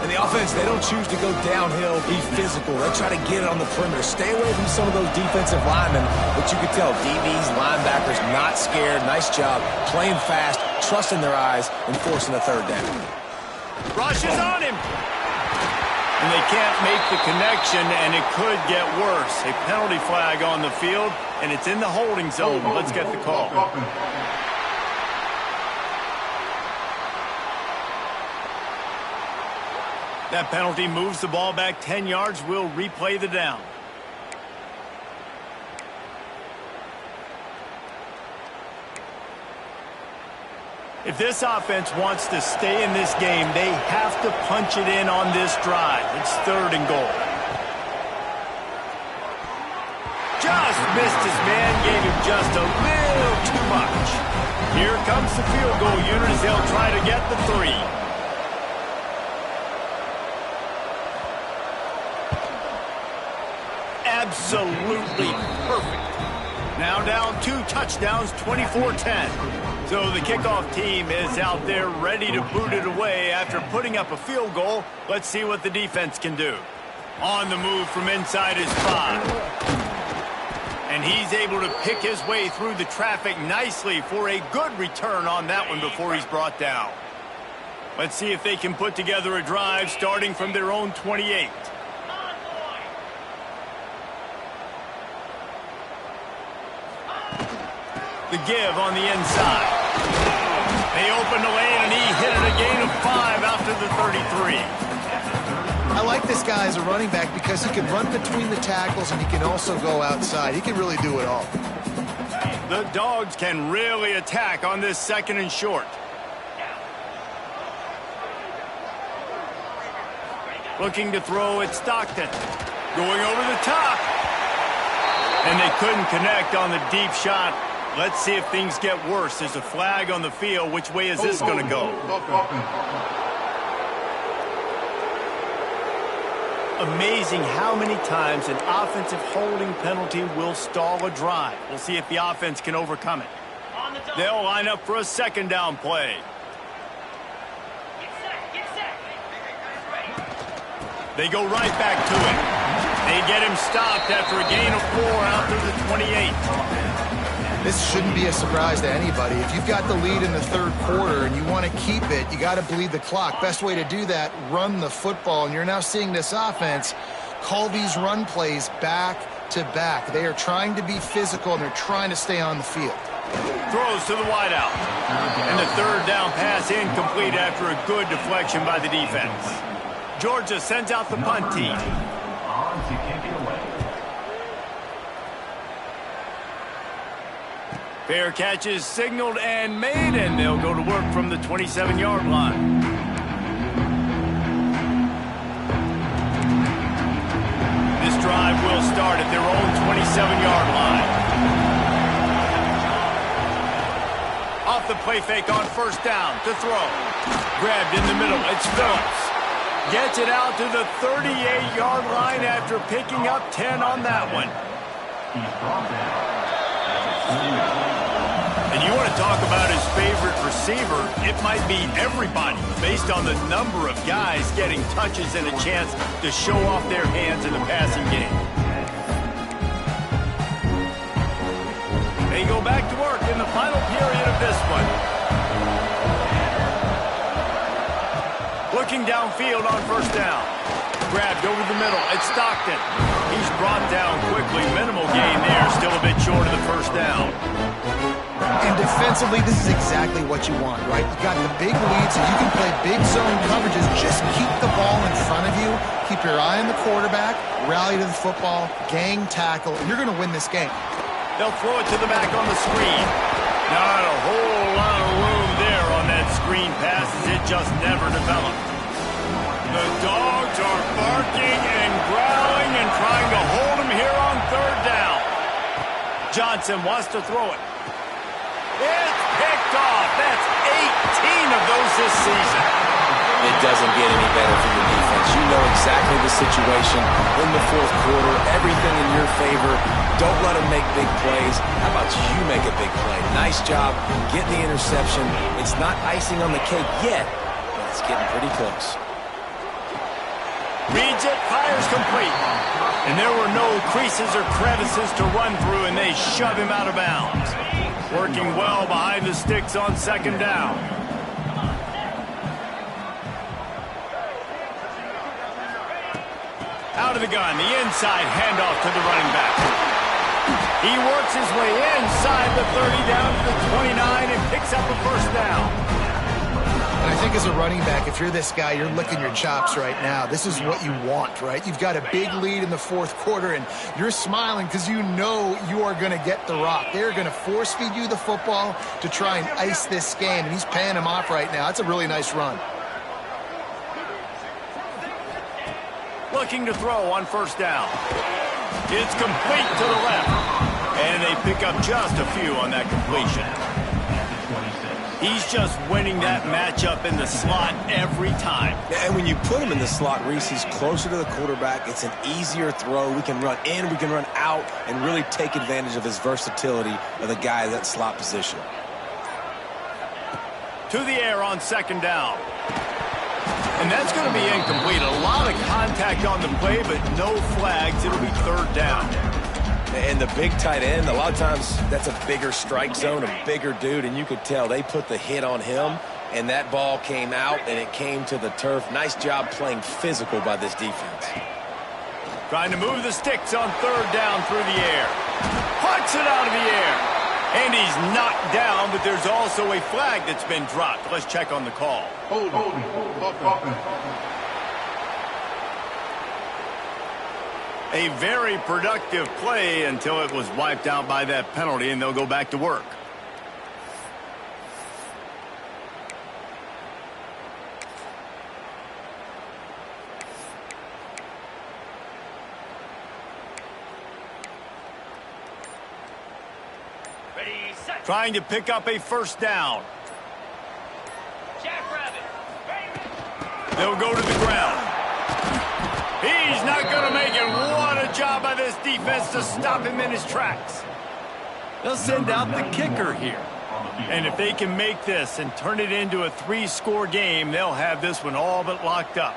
And the offense, they don't choose to go downhill, be physical. They try to get it on the perimeter. Stay away from some of those defensive linemen, but you can tell DBs, linebackers, not scared. Nice job playing fast, trusting their eyes, and forcing a third down.
Rush is on him. And they can't make the connection, and it could get worse. A penalty flag on the field, and it's in the holding zone. Let's get the call. That penalty moves the ball back 10 yards. We'll replay the down. If this offense wants to stay in this game, they have to punch it in on this drive. It's third and goal. Just missed his man, gave him just a little too much. Here comes the field goal unit as they'll try to get the 3. Absolutely perfect. Now down 2 touchdowns, 24-10. So the kickoff team is out there ready to boot it away after putting up a field goal. Let's see what the defense can do. On the move from inside his 5. And he's able to pick his way through the traffic nicely for a good return on that one before he's brought down. Let's see if they can put together a drive starting from their own 28. The give on the inside. They opened the lane, and he hit it a gain of 5 after the 33.
I like this guy as a running back because he can run between the tackles and he can also go outside. He can really do it all.
The Dogs can really attack on this 2nd and short. Looking to throw at Stockton. Going over the top. And they couldn't connect on the deep shot. Let's see if things get worse. There's a flag on the field. Which way is this going to go? Amazing how many times an offensive holding penalty will stall a drive. We'll see if the offense can overcome it. They'll line up for a 2nd down play. They go right back to it. They get him stopped after a gain of 4 out to the 28.
This shouldn't be a surprise to anybody. If you've got the lead in the 3rd quarter and you want to keep it, you got to bleed the clock. Best way to do that, run the football. And you're now seeing this offense call these run plays back to back. They are trying to be physical, and they're trying to stay on the field.
Throws to the wideout. And the 3rd down pass incomplete after a good deflection by the defense. Georgia sends out the punt team. Fair catch is signaled and made, and they'll go to work from the 27-yard line. This drive will start at their own 27-yard line. Off the play fake on 1st down to throw. Grabbed in the middle. It's Phillips. Gets it out to the 38-yard line after picking up 10 on that one. And you want to talk about his favorite receiver, it might be everybody, based on the number of guys getting touches and a chance to show off their hands in the passing game. They go back to work in the final period of this one. Looking downfield on 1st down. Grabbed over the middle. It's Stockton. He's brought down quickly. Minimal gain there. Still a bit short of the 1st down.
And defensively, this is exactly what you want, right? You got the big lead, so you can play big zone coverages. Just keep the ball in front of you. Keep your eye on the quarterback. Rally to the football. Gang tackle. And you're going to win this game.
They'll throw it to the back on the screen. Not a whole lot of room there on that screen pass as it just never developed. The Dogs are barking and growling and trying to hold him here on 3rd down. Johnson wants to throw it. It's picked off. That's 18 of those this season.
It doesn't get any better for your defense. You know exactly the situation in the 4th quarter. Everything in your favor. Don't let them make big plays. How about you make a big play? Nice job getting the interception. It's not icing on the cake yet, but it's getting pretty close.
Reads it, fires complete. And there were no creases or crevices to run through, and they shove him out of bounds. Working well behind the sticks on 2nd down. Out of the gun, the inside handoff to the running back. He works his way inside the 30 down to the 29 and picks up a 1st down.
And I think as a running back, if you're this guy, you're licking your chops right now. This is what you want, right? You've got a big lead in the 4th quarter, and you're smiling because you know you are going to get the rock. They're going to force feed you the football to try and ice this game, and he's paying him off right now. That's a really nice run.
Looking to throw on 1st down. It's complete to the left. And they pick up just a few on that completion. He's just winning that matchup in the slot every time.
And when you put him in the slot, Reese, he's closer to the quarterback. It's an easier throw. We can run in, we can run out, and really take advantage of his versatility of the guy in that slot position.
To the air on 2nd down. And that's going to be incomplete. A lot of contact on the play, but no flags. It'll be 3rd down.
And the big tight end, a lot of times that's a bigger strike zone, a bigger dude, and you could tell they put the hit on him, and that ball came out, and it came to the turf. Nice job playing physical by this defense.
Trying to move the sticks on 3rd down through the air. Puts it out of the air. And And he's knocked down, but there's also a flag that's been dropped. Let's check on the call.
Hold offense.
A very productive play until it was wiped out by that penalty, and they'll go back to work. Trying to pick up a first down. They'll go to the ground. He's not going to make it. What a job by this defense to stop him in his tracks. They'll send out the kicker here. And if they can make this and turn it into a 3-score game, they'll have this one all but locked up.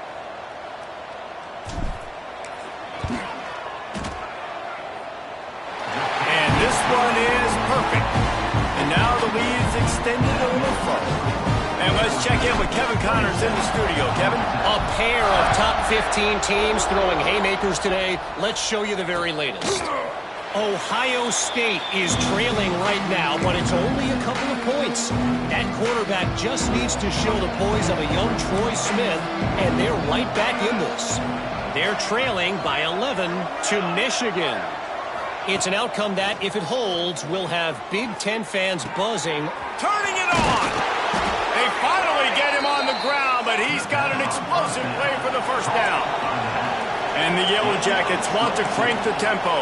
And this one is perfect. And now the lead's extended a little further. And let's check in with Kevin Connors in the studio. Kevin?
A pair of top 15 teams throwing haymakers today. Let's show you the very latest. Ohio State is trailing right now, but it's only a couple of points. That quarterback just needs to show the poise of a young Troy Smith, and they're right back in this. They're trailing by 11 to Michigan. It's an outcome that, if it holds, will have Big Ten fans buzzing.
Turning it on! They finally get him on the ground, but he's got an explosive play for the first down. And the Yellow Jackets want to crank the tempo.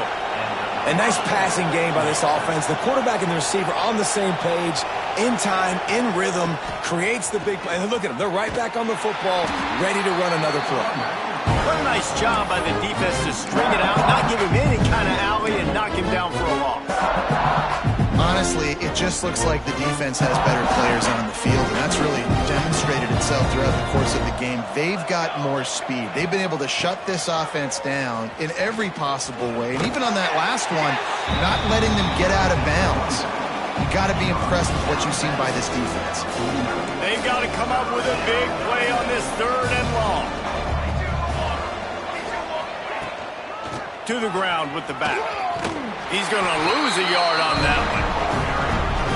A nice passing game by this offense. The quarterback and the receiver on the same page, in time, in rhythm, creates the big play. And look at them. They're right back on the football, ready to run another play.
What a nice job by the defense to string it out, not give him any kind of alley, and knock him down for a loss.
Honestly, it just looks like the defense has better players on the field, and that's really demonstrated itself throughout the course of the game. They've got more speed. They've been able to shut this offense down in every possible way, and even on that last one, not letting them get out of bounds. You got to be impressed with what you've seen by this defense.
They've got to come up with a big play on this 3rd and long. To the ground with the back. He's going to lose a yard on that one.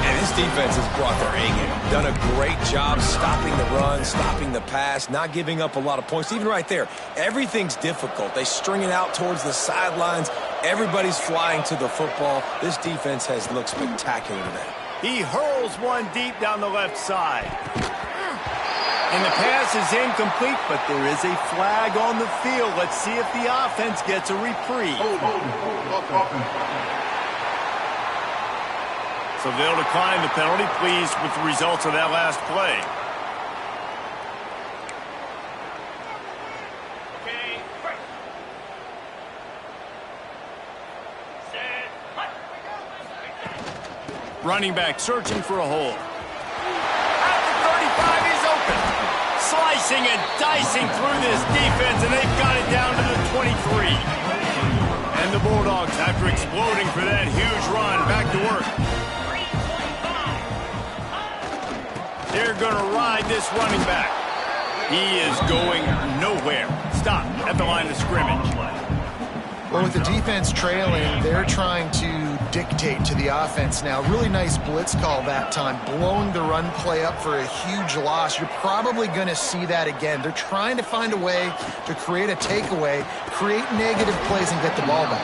And this defense has brought their A game. Done a great job stopping the run, stopping the pass, not giving up a lot of points. Even right there, everything's difficult. They string it out towards the sidelines. Everybody's flying to the football. This defense has looked spectacular today.
He hurls one deep down the left side. And the pass is incomplete, but there is a flag on the field. Let's see if the offense gets a reprieve. So they'll decline the penalty, pleased with the results of that last play. Running back searching for a hole. At the 35, he's open. Slicing and dicing through this defense, and they've got it down to the 23. And the Bulldogs, after exploding for that huge run, back to work. They're going to ride this running back. He is going nowhere. Stop at the line of scrimmage.
Well, with the defense trailing, they're trying to dictate to the offense now. Really nice blitz call that time, blowing the run play up for a huge loss. You're probably going to see that again. They're trying to find a way to create a takeaway, create negative plays, and get the ball back.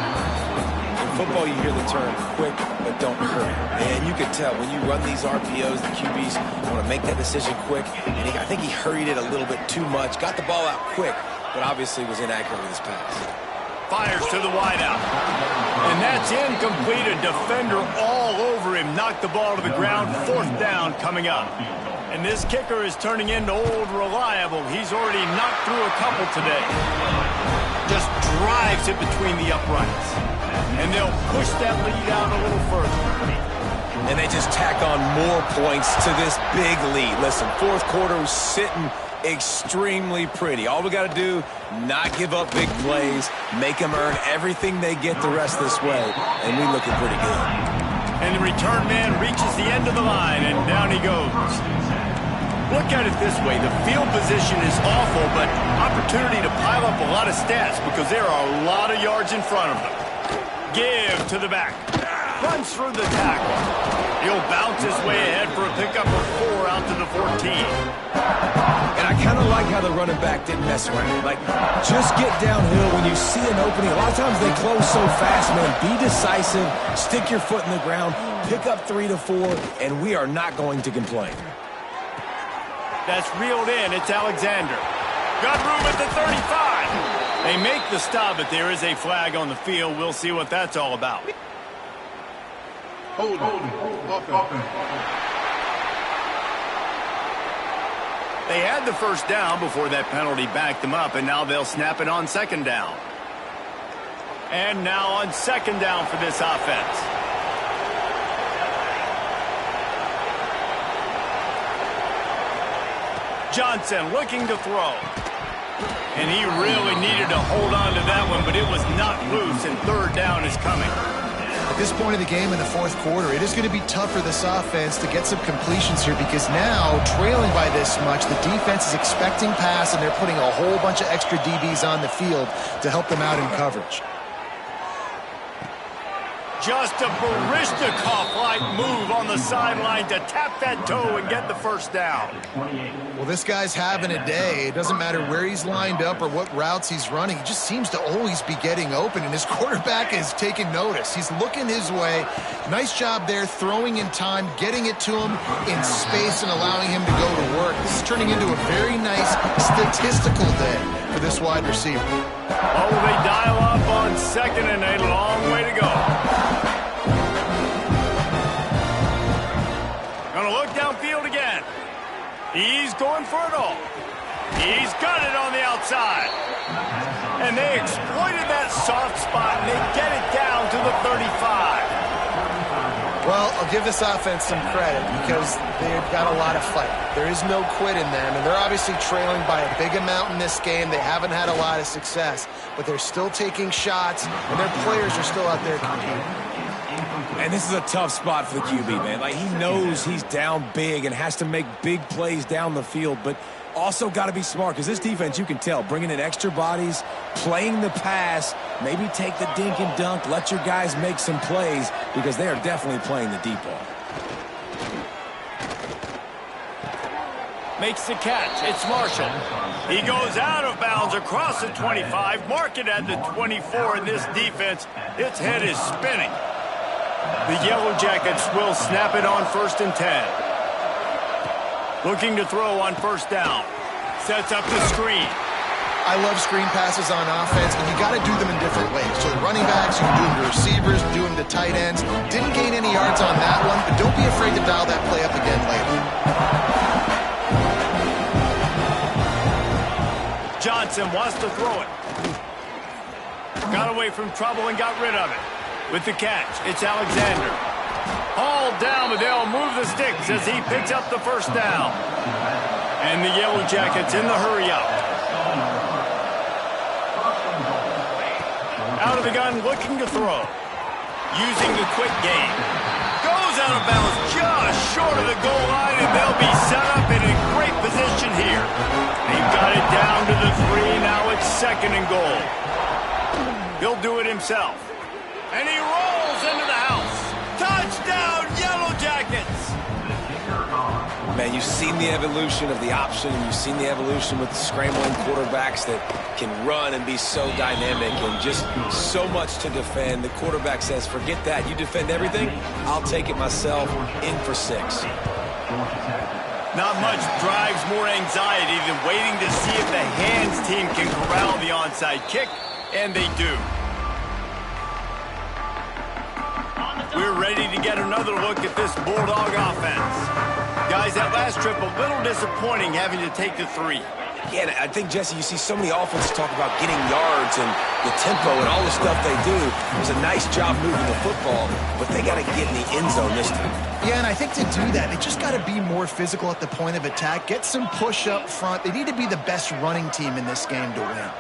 In football, you hear the term quick, but don't hurry. And you can tell when you run these RPOs, the QBs want to make that decision quick. And I think he hurried it a little bit too much, got the ball out quick, but obviously was inaccurate with his pass.
Fires to the wideout. And that's incomplete. A defender all over him. Knocked the ball to the ground. 4th down coming up. And this kicker is turning into old reliable. He's already knocked through a couple today. Just drives it between the uprights. And they'll push that lead out a little further.
And they just tack on more points to this big lead. Listen, 4th quarter was sitting extremely pretty. All we got to do, not give up big plays, make them earn everything they get the rest this way, and we looking pretty good.
And the return man reaches the end of the line, and down he goes. Look at it this way. The field position is awful, but opportunity to pile up a lot of stats because there are a lot of yards in front of them. Give to the back. Runs through the tackle. He'll bounce his way ahead for a pickup of 4 out to the 14.
And I kind of like how the running back didn't mess around. Like, just get downhill when you see an opening. A lot of times they close so fast, man. Be decisive, stick your foot in the ground, pick up 3 to 4, and we are not going to complain.
That's reeled in. It's Alexander. Got room at the 35. They make the stop, but there is a flag on the field. We'll see what that's all about.
Hold offense.
They had the first down before that penalty backed them up, and now they'll snap it on second down. And now on second down for this offense. Johnson looking to throw. And he really needed to hold on to that one, but it was not loose, and third down is coming.
At this point of the game in the fourth quarter, it is going to be tough for this offense to get some completions here because now, trailing by this much, the defense is expecting pass, and they're putting a whole bunch of extra DBs on the field to help them out in coverage.
Just a Barishnikov-like move on the sideline to tap that toe and get the first down.
Well, this guy's having a day. It doesn't matter where he's lined up or what routes he's running. He just seems to always be getting open, and his quarterback is taking notice. He's looking his way. Nice job there, throwing in time, getting it to him in space and allowing him to go to work. This is turning into a very nice statistical day for this wide receiver.
Oh, they dial up on second and a long way to go. Gonna look downfield again. He's going for it all. He's got it on the outside. And they exploited that soft spot, and they get it down to the 35.
Well, I'll give this offense some credit because they've got a lot of fight. There is no quit in them, and they're obviously trailing by a big amount in this game. They haven't had a lot of success, but they're still taking shots, and their players are still out there competing.
And this is a tough spot for the QB, man. Like, he knows he's down big and has to make big plays down the field, but also got to be smart because this defense, you can tell, bringing in extra bodies, playing the pass, maybe take the dink and dunk, let your guys make some plays because they are definitely playing the deep ball.
Makes the catch. It's Marshall. He goes out of bounds across the 25, mark it at the 24, and this defense, its head is spinning. The Yellow Jackets will snap it on 1st and 10. Looking to throw on first down. Sets up the screen.
I love screen passes on offense, and you got to do them in different ways. So the running backs, you can do them to receivers, do them to tight ends. Didn't gain any yards on that one, but don't be afraid to dial that play up again later.
Johnson wants to throw it. Got away from trouble and got rid of it. With the catch, it's Alexander. Hauled down, but they'll move the sticks as he picks up the first down. And the Yellow Jackets in the hurry up. Out of the gun, looking to throw. Using the quick game. Goes out of bounds just short of the goal line, and they'll be set up in a great position here. They've got it down to the 3. Now it's 2nd and goal. He'll do it himself. And he rolls into the house. Touchdown, Yellow Jackets!
Man, you've seen the evolution of the option, and you've seen the evolution with the scrambling quarterbacks that can run and be so dynamic and just so much to defend. The quarterback says, forget that. You defend everything, I'll take it myself. In for 6.
Not much drives more anxiety than waiting to see if the hands team can corral the onside kick, and they do. We're ready to get another look at this Bulldog offense. Guys, that last trip, a little disappointing having to take the 3.
Yeah, and I think, Jesse, you see so many offenses talk about getting yards and the tempo and all the stuff they do. It was a nice job moving the football, but they got to get in the end zone this time.
Yeah, and I think to do that, they just got to be more physical at the point of attack, get some push up front. They need to be the best running team in this game to win.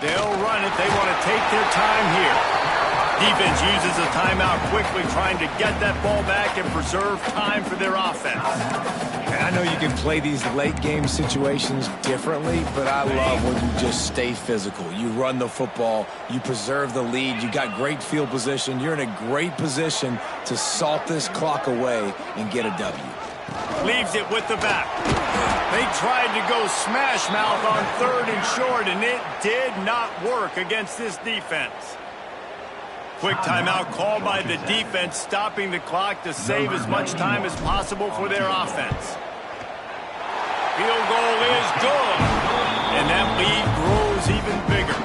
They'll run it. They want to take their time here. Defense uses a timeout quickly, trying to get that ball back and preserve time for their offense.
And I know you can play these late-game situations differently, but I love when you just stay physical. You run the football, you preserve the lead, you got great field position. You're in a great position to salt this clock away and get a W.
Leaves it with the back. They tried to go smash mouth on 3rd and short, and it did not work against this defense. Quick timeout called by the defense, stopping the clock to save as much time as possible for their offense. Field goal is good, and that lead grows even bigger.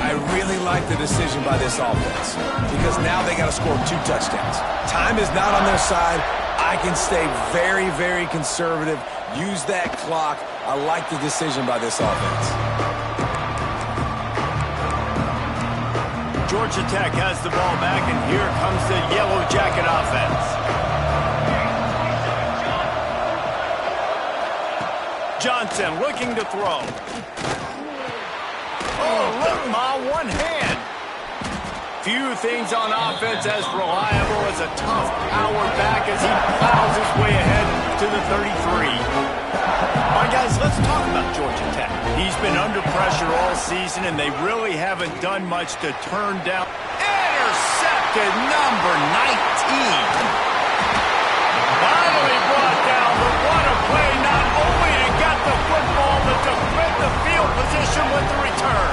I really like the decision by this offense because now they got to score 2 touchdowns. Time is not on their side. I can stay very, very conservative, use that clock. I like the decision by this offense.
Georgia Tech has the ball back, and here comes the Yellow Jacket offense. Johnson looking to throw. Oh, look, Ma, one hand. Few things on offense as reliable as a tough power back as he plows his way ahead to the 33. All right, guys, let's talk about Georgia Tech. He's been under pressure all season, and they really haven't done much to turn down. Intercepted, number 19. Finally brought down, but what a play, not only to get the football, but to flip the field position with the return.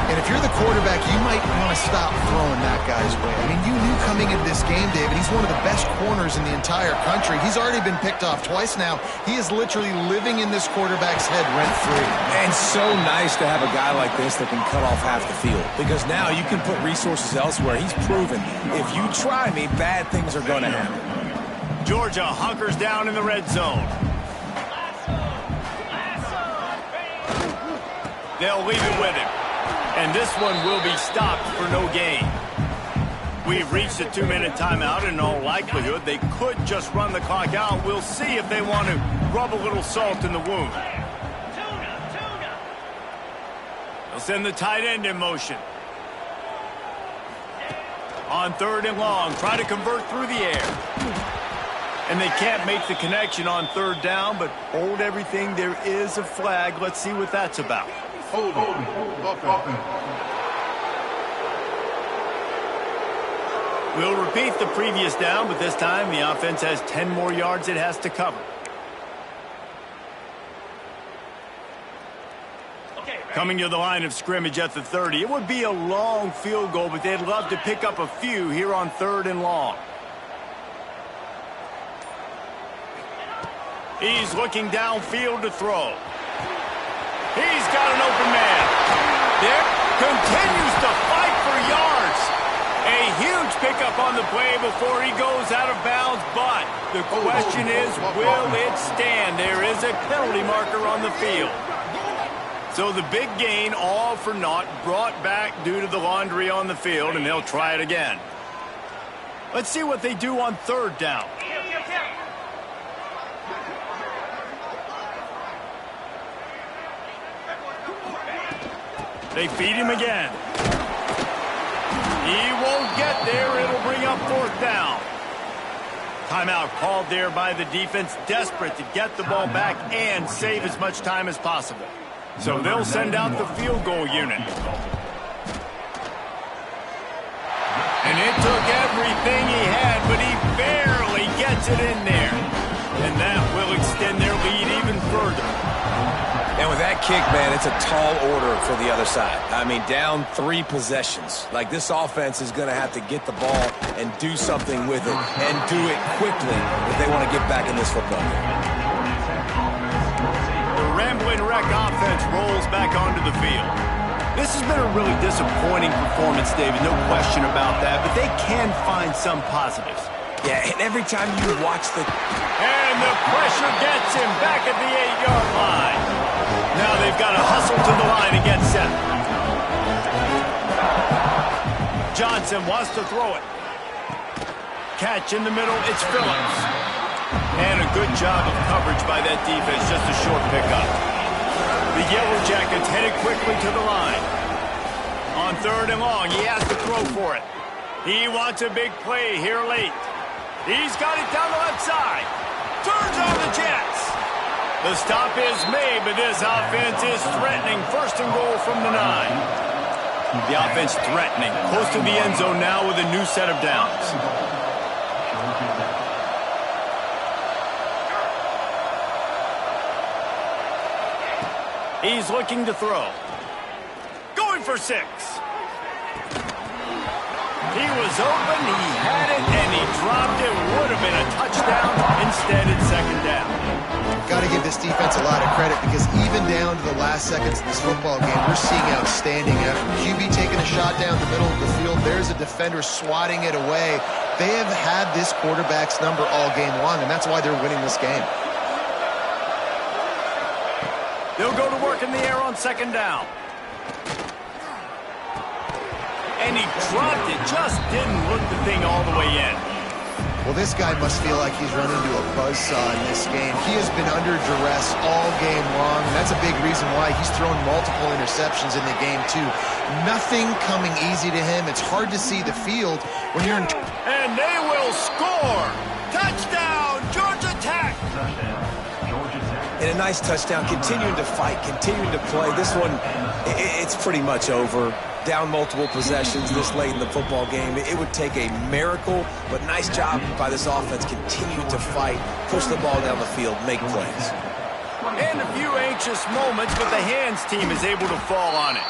And if you're the quarterback, you might want to stop throwing that guy's way. I mean, you knew coming into this game, David, he's one of the best corners in the entire country. He's already been picked off twice now. He is literally living in this quarterback's head rent-free.
And so nice to have a guy like this that can cut off half the field because now you can put resources elsewhere. He's proven if you try me, bad things are going to happen.
Georgia hunkers down in the red zone. They'll leave it with him. And this one will be stopped for no gain. We've reached a 2-minute timeout. In all likelihood, they could just run the clock out. We'll see if they want to rub a little salt in the wound. They'll send the tight end in motion. On 3rd and long, try to convert through the air. And they can't make the connection on 3rd down, but hold everything. There is a flag. Let's see what that's about.
Hold offense.
We'll repeat the previous down, but this time the offense has 10 more yards it has to cover. Coming to the line of scrimmage at the 30. It would be a long field goal, but they'd love to pick up a few here on 3rd and long. He's looking downfield to throw. He's got an open man. There continues to fight for yards. A huge pickup on the play before he goes out of bounds, but the question is, will it stand? There is a penalty marker on the field. So the big gain, all for naught, brought back due to the laundry on the field, and they'll try it again. Let's see what they do on 3rd down. They feed him again. He won't get there. It'll bring up 4th down. Timeout called there by the defense, desperate to get the ball back and save as much time as possible. So they'll send out the field goal unit. And it took everything he had, but he barely gets it in there. And that will extend their lead even further.
And with that kick, man, it's a tall order for the other side. I mean, down 3 possessions. Like, this offense is going to have to get the ball and do something with it, and do it quickly if they want to get back in this football game.
The Ramblin' Wreck offense rolls back onto the field. This has been a really disappointing performance, David, no question about that, but they can find some positives.
Yeah, and every time you watch the...
And the pressure gets him back at the 8-yard line. Now they've got to hustle to the line and get set. Johnson wants to throw it. Catch in the middle, it's Phillips. And a good job of coverage by that defense, just a short pickup. The Yellow Jackets headed quickly to the line. On On 3rd and long, he has to throw for it. He wants a big play here late. He's got it down the left side. Turns on the Jets. The stop is made, but this offense is threatening. 1st and goal from the 9. The offense threatening. Close to the end zone now with a new set of downs. He's looking to throw. Going for 6. He was open, he had it, and he dropped it. Would have been a touchdown. Instead, it's 2nd down.
Got to give this defense a lot of credit because even down to the last seconds of this football game, we're seeing outstanding effort. QB taking a shot down the middle of the field. There's a defender swatting it away. They have had this quarterback's number all game long, and that's why they're winning this game.
They'll go to work in the air on 2nd down. And he dropped it. Just didn't look the thing all the way in.
Well, this guy must feel like he's run into a buzzsaw in this game. He has been under duress all game long, and that's a big reason why he's thrown multiple interceptions in the game, too. Nothing coming easy to him. It's hard to see the field when you're in...
And they will score! Touchdown, Georgia Tech!
And a nice touchdown, continuing to fight, continuing to play. This one, it's pretty much over. Down multiple possessions this late in the football game. It would take a miracle, but nice job by this offense continuing to fight, push the ball down the field, make plays.
And a few anxious moments, but the hands team is able to fall on it.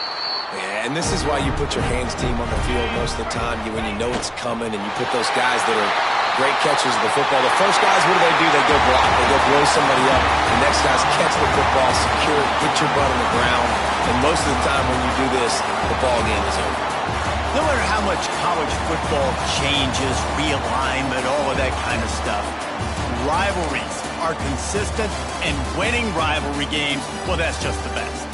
Yeah, and this is why you put your hands team on the field most of the time when you know it's coming, and you put those guys that are great catchers of the football. The first guys, what do? They go block. They go blow somebody up. The next guys catch the football, secure it, get your butt on the ground. And most of the time when you do this, the ball game is over.
No matter how much college football changes, realignment, all of that kind of stuff, rivalries are consistent, and winning rivalry games, well, that's just the best.